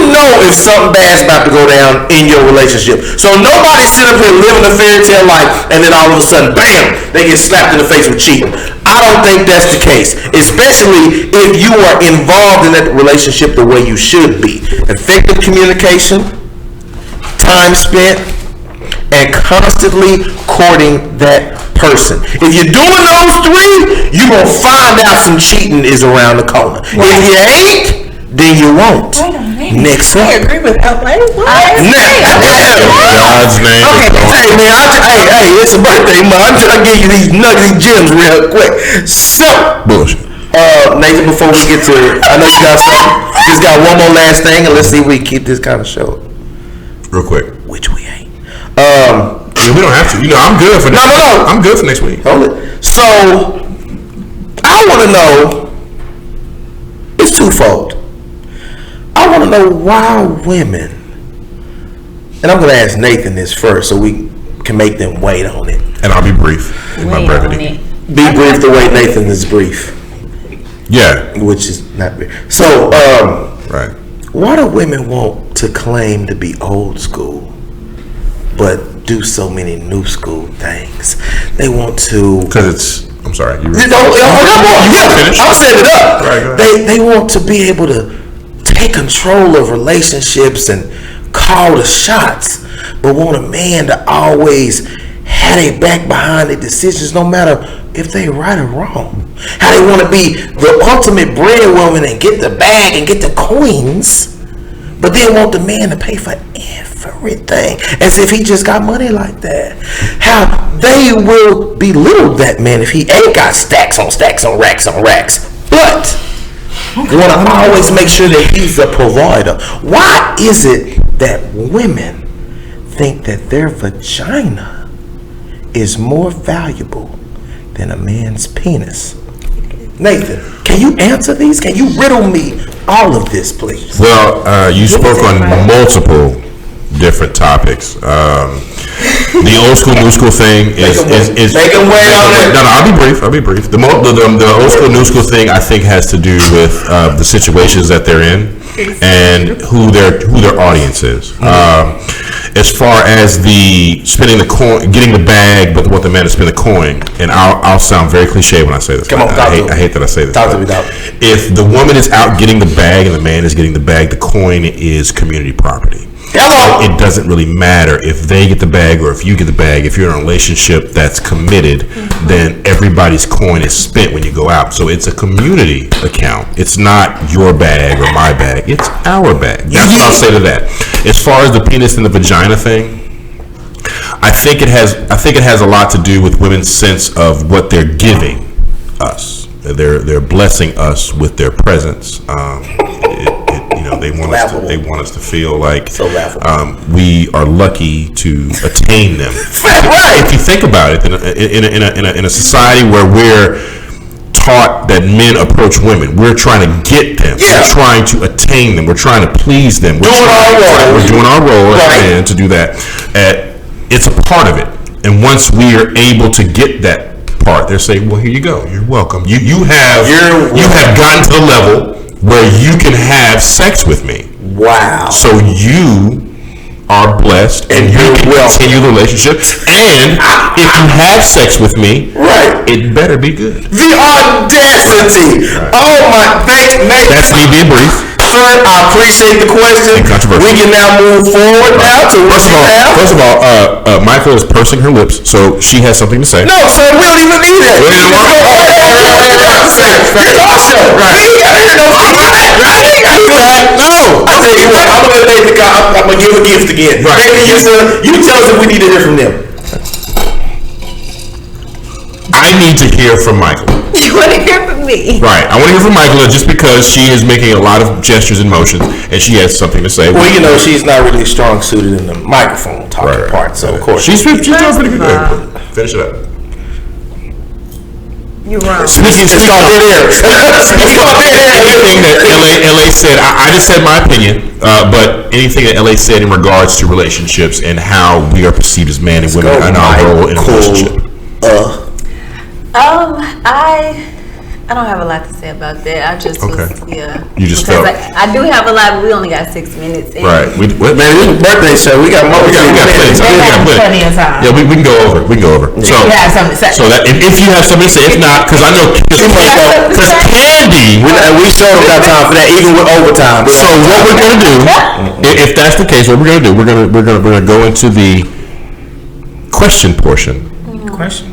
know if something bad's about to go down in your relationship. So nobody sit up here living a fairy tale life and then all of a sudden, bam, they get slapped in the face with cheating. I don't think that's the case, especially if you are involved in that relationship the way you should be. Effective communication, time spent, and constantly courting that person. If you're doing those three, you're going to find out some cheating is around the corner. Right. If you ain't, then you won't. Next up. I agree with LA. God's name. Okay, hey man, hey, it's a birthday month. I'm trying to give you these nuggets, gems real quick. So, bullshit. Nathan, before we get to it, I know you got something. Just got one more last thing, and let's see if we can keep this kind of show. Real quick. Which we ain't. We don't have to. I'm good for next week. No. I'm good for next week. Hold it. So, I want to know, it's twofold. I want to know why women, and I'm going to ask Nathan this first so we can make them wait on it. And I'll be brief in my brevity. Be brief the way Nathan is brief. Yeah. Which is not brief. So, right. Why do women want to claim to be old school, but do so many new school things? They want to... Because it's... I'm sorry. I'm setting it up. Right, they want to be able to take control of relationships and call the shots, but want a man to always have their back behind their decisions, no matter if they right or wrong. How they want to be the ultimate breadwoman and get the bag and get the coins, but then want the man to pay for everything as if he just got money like that. How they will belittle that man if he ain't got stacks on stacks on racks on racks, but want to always make sure that he's a provider. Why is it that women think that their vagina is more valuable than a man's penis? Nathan, can you answer these? Can you riddle me all of this, please? Well, you spoke on multiple different topics. The old school, new school thing is make them wait on it. No, I'll be brief. The old school, new school thing, I think, has to do with the situations that they're in and who their audience is. As far as the spending the coin, getting the bag, but want the man to spend the coin, and I'll sound very cliche when I say this. I hate that I say this. Talk to me, dog. If the woman is out getting the bag and the man is getting the bag, the coin is community property. So it doesn't really matter if they get the bag or if you get the bag. If you're in a relationship that's committed, then everybody's coin is spent when you go out. So it's a community account. It's not your bag or my bag. It's our bag. That's what I'll say to that. As far as the penis and the vagina thing, I think it has a lot to do with women's sense of what they're giving us. They're blessing us with their presence. They want us to feel like we are lucky to attain them. If you think about it, in a society where we're taught that men approach women, we're trying to get them. Yeah. We're trying to attain them. We're trying to please them. We're doing our role as men to do that. It's a part of it. And once we are able to get that part, they're saying, well, here you go. You're welcome. You have gotten to the level where you can have sex with me. Wow. So you are blessed and you can continue the relationship. And if you have sex with me, it better be good. The audacity. Right. Oh my, thanks. That's me being brief. Sir, I appreciate the question. We can now move forward now to First of all, Michaela is pursing her lips, so she has something to say. No, sir, we don't even need that. No. I tell you what, I'm gonna give a gift again. Right. You tell us if we need to hear from them. I need to hear from Michaela. You want to hear from me? Right. I want to hear from Michaela just because she is making a lot of gestures and motions, and she has something to say. Well, you know, she's not really strong suited in the microphone talking part, so of course she's doing pretty good. Finish it up. You're wrong. Speaking anything that LA said, I just said my opinion, but anything that LA said in regards to relationships and how we are perceived as men and women and our role in a relationship. I don't have a lot to say about that. I just was, You just because felt. I do have a lot, but we only got 6 minutes. Right. Man, this is birthday show. We got more. We got plenty of time. Yeah, we can go over. So you have something to say. So that if you have something to say, if not, because I know because Candy, we sure don't got time for that, even with overtime. So what we're gonna do, if that's the case, what we're gonna do, we're gonna go into the question portion. Question.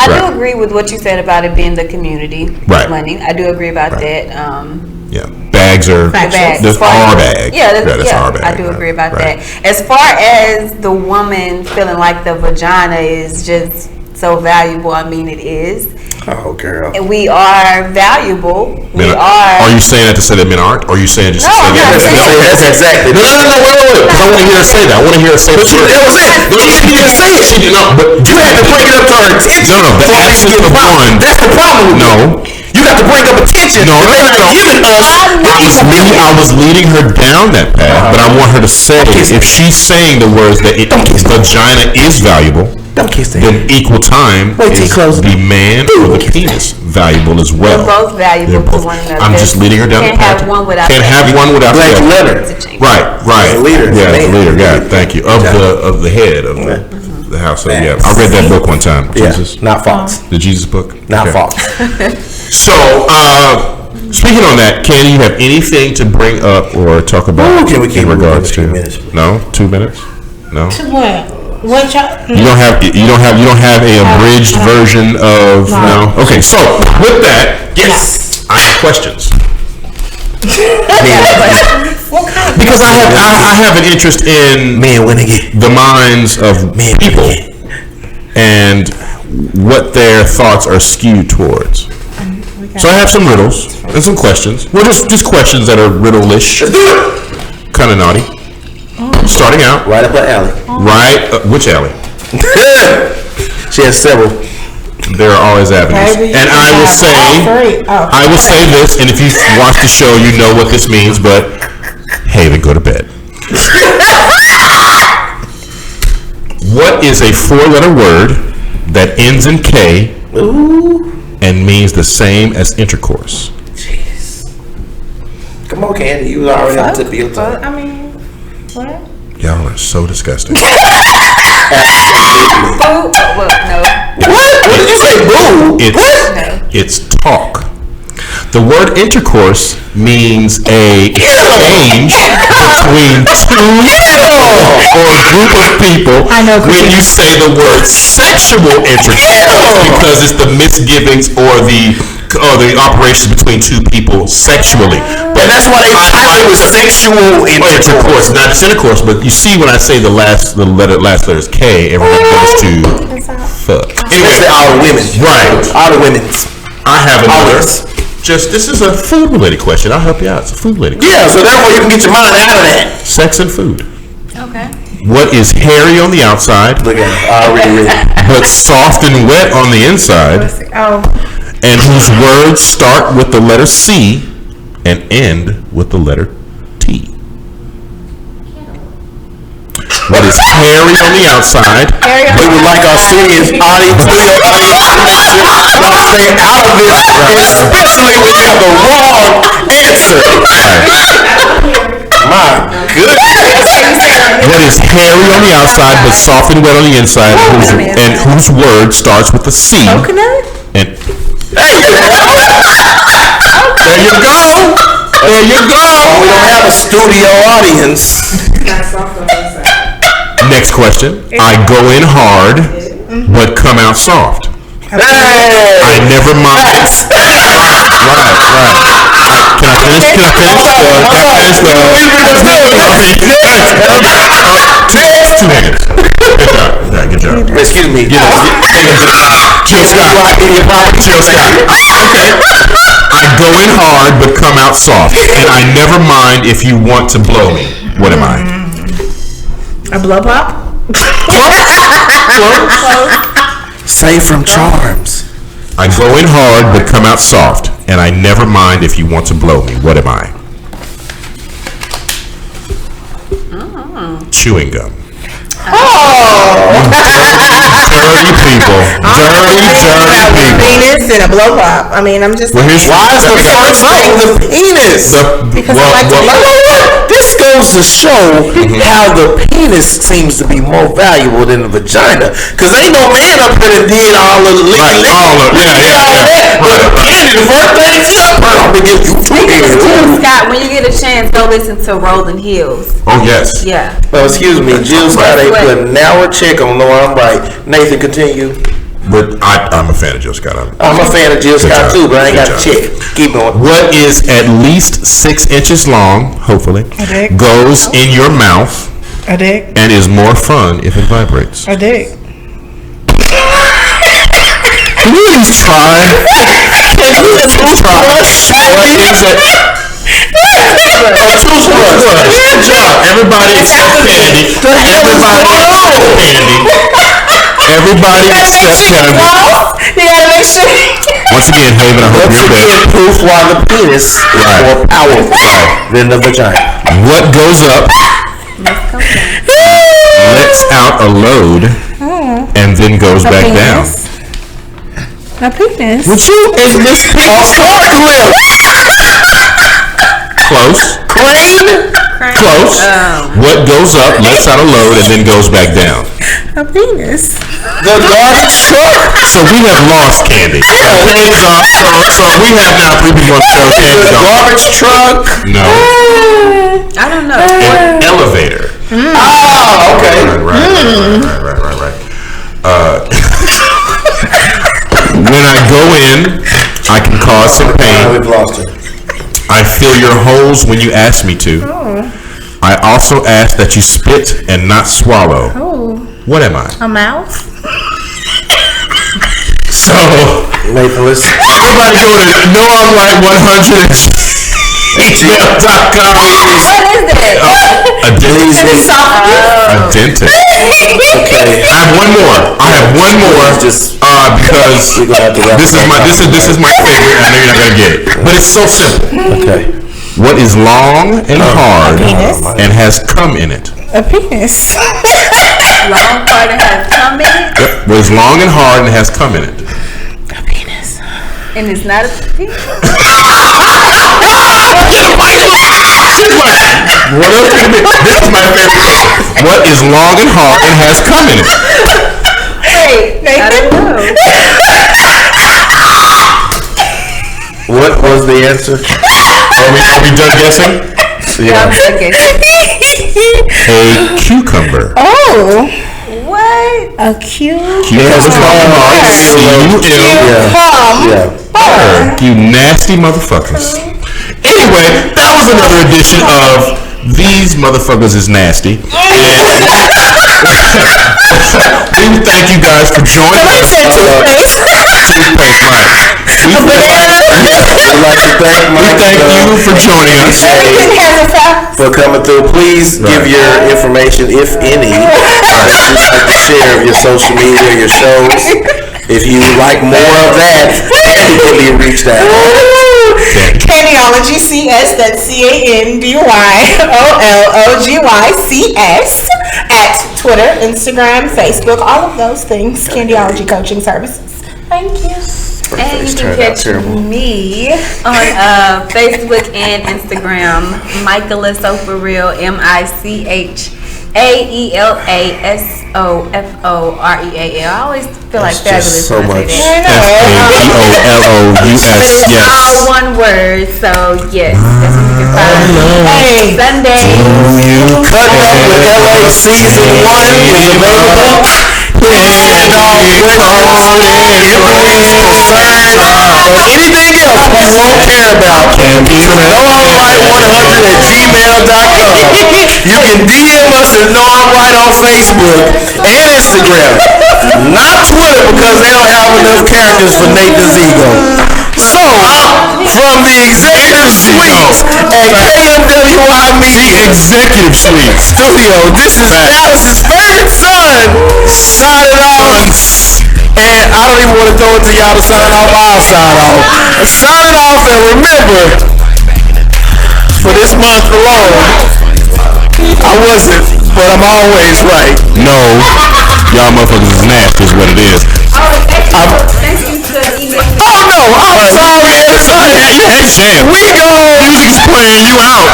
I do agree with what you said about it being the community money. I do agree about that. Bags are that's our bag. That's our bag. I do agree about that. As far as the woman feeling like the vagina is just so valuable, I mean it is. Oh, girl. And we are valuable. Are you saying that to say that men aren't? Or are you saying just to say that? That's exactly. No, wait. I want to hear her say that. I want to hear her say that. That was it. She didn't say it. But you had to bring it up to her attention. No, the absence of one. That's the problem. No. You got to bring up attention. No, they're not giving us. I was leading her down that path, but I want her to say, if she's saying the words that vagina is valuable, then equal time is the man or the penis valuable as well. They're both valuable to one another. I'm just leading her down the path. Can't have one without the other. Right. The leader. Yeah, the leader. Yeah, thank you. Of the head of the house. So yeah, I read that book one time. Jesus, not false. The Jesus book. Not false. So, speaking on that, Candy, you have anything to bring up or talk about in regards to? 2 minutes. No, 2 minutes. No. To what? What y'all? You don't have a abridged version of no. Okay, so with that, yes, I have questions. Because I have an interest in the minds of people and what their thoughts are skewed towards. So I have some riddles and some questions. Well, just questions that are riddle-ish, kind of naughty. Starting out. Right up her alley. Right, which alley? She has several. There are always avenues. And I will say this, and if you watch the show, you know what this means, but Haven, go to bed. What is a 4-letter word that ends in K and means the same as intercourse? Jeez. Come on, Candy. You was already on the tip of your tongue. I mean, what? Y'all are so disgusting. Boo. Oh, well, no. What did you say? Boo. It's talk. The word intercourse means a exchange between two or a group of people. I know. When you say the word sexual intercourse, because it's the misgivings or the operations between two people sexually. But that's why they title it sexual intercourse. Not just intercourse, but you see when I say the last letter is K, everyone goes to fuck. Anyway, all the women. Right. All the women. I have another. This is a food related question. I'll help you out. It's a food related question. Yeah, so therefore you can get your mind out of that. Sex and food. Okay. What is hairy on the outside? Look at it. I already read it. But soft and wet on the inside. And whose words start with the letter C and end with the letter T. What is hairy on the outside. We would like our serious audience, studio audience, to stay out of this, especially when you have the wrong answer. My goodness. What is hairy on the outside but soft and wet on the inside, and whose word starts with a C? Coconut? And there you go. There you go. We don't have a studio audience. Next question. I go in hard but come out soft. Hey. I never mind. Right. Can I finish? Can I finish? Two hands. Good job. Excuse me. Jill Scott. Okay. I go in hard but come out soft, and I never mind if you want to blow me. What am I? A blow pop? Safe from charms. I go in hard but come out soft, and I never mind if you want to blow me. What am I? Chewing gum. Dirty people. Dirty people. Penis and a blow pop. I mean, I'm just. Why is the first thing the penis? Because I like to blow. This goes to show how the penis seems to be more valuable than the vagina. Because ain't no man up here that did all of the Right, all of yeah. But Candy, the first thing she up here, I'm going to give you two hands. Scott, when you get a chance, go listen to Rolling Hills. Oh, yes. Yeah. Well, excuse me, Jill Scott ain't put a narrow check on no, I'm right. Nathan, continue. But I'm a fan of Jill Scott. I'm a fan of Jill Scott too, but I ain't got to check. Keep going. What is at least 6 inches long, hopefully, A dick. goes in your mouth, A dick. and is more fun if it vibrates? A dick. Can you at least try? Can you at least try? What is it? A toothbrush. Good job. Everybody except Candy. Everybody except Candy. You gotta make sure. Once again, Haven, I hope Once you're again, good. proof why the penis is more powerful than the vagina. What goes up, lets out a load, and then goes back down? A penis. Would you? Is this penis forklift? Close. Crane? Close. What goes up, lets out a load, and then goes back down? A penis. The garbage truck? So we have lost Candy. Candy's off. So we have now 3 people on the show. Candy's The off. garbage truck? No. I don't know. An elevator. Oh, okay. Right. When I go in, I can cause some pain. We've lost her. I fill your holes when you ask me to. I also ask that you spit and not swallow. What am I? A mouth. So, Nathan, listen. everybody go to noamlight100@gmail.com. What is that? A dentist. A dentist. Okay. I have one more. Just Because we're gonna have to wrap this is it my up. this is my favorite. I know you're not gonna get it, but it's so simple. Okay. What is long and hard penis. and has cum in it? A penis. Long part and has come in it, Yep. What is long and hard and has cum in it? A penis. and it's not a penis. What else can it be? This is my favorite thing. What is long and hard and has cum in it? Wait, I don't know. What was the answer? Are we done guessing? Yeah, I'm thinking. A cucumber. Oh. What? A cute. Cucumber. Yeah. You nasty motherfuckers. Anyway, that was another edition of These Motherfuckers is Nasty. We thank you guys for joining us. Toothpaste, right. We thank you for joining us. Everything has a fact. For coming through. Please give your information, if any, that you'd like to share of your social media, your shows. If you like more of that, you can be reached out. Candyology CS, that's CANDYOLOGYCS at Twitter, Instagram, Facebook, all of those things. Candyology Coaching Services. Thank you. And you can catch me on Facebook and Instagram, Michaela So For Real, MICHAELASOFOREAL. I always feel like fabulous so when I much. say that. FABOLOUS. It's all one word, so yes, that's what you can find me. Hey. Sunday. Cut up with LA season 1 is available. And anything else we won't care about. So noamwright100@gmail.com. You can DM us at noamwright on Facebook and Instagram. Not Twitter because they don't have enough characters for Nathan's ego. So, from the executive suites at KMWI Media Executive Suite. Studio, this is Dallas's favorite son, signing off. And I don't even want to throw it to y'all to sign off. I'll sign off. Signing off, and remember, for this month alone, I wasn't, but I'm always right. No, y'all motherfuckers is nasty is what it is. Thank you to email. Oh no, I'm sorry. Damn. We go. Music's playing you out.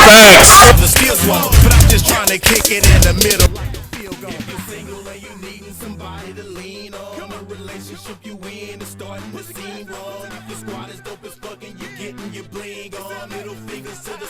Facts. The skills wall, but I'm just trying to kick it in the middle. If you're single and you needing somebody to lean on, a relationship you in is starting to seem wrong. If your squad is dope as fuck and you getting your bling on, middle fingers to the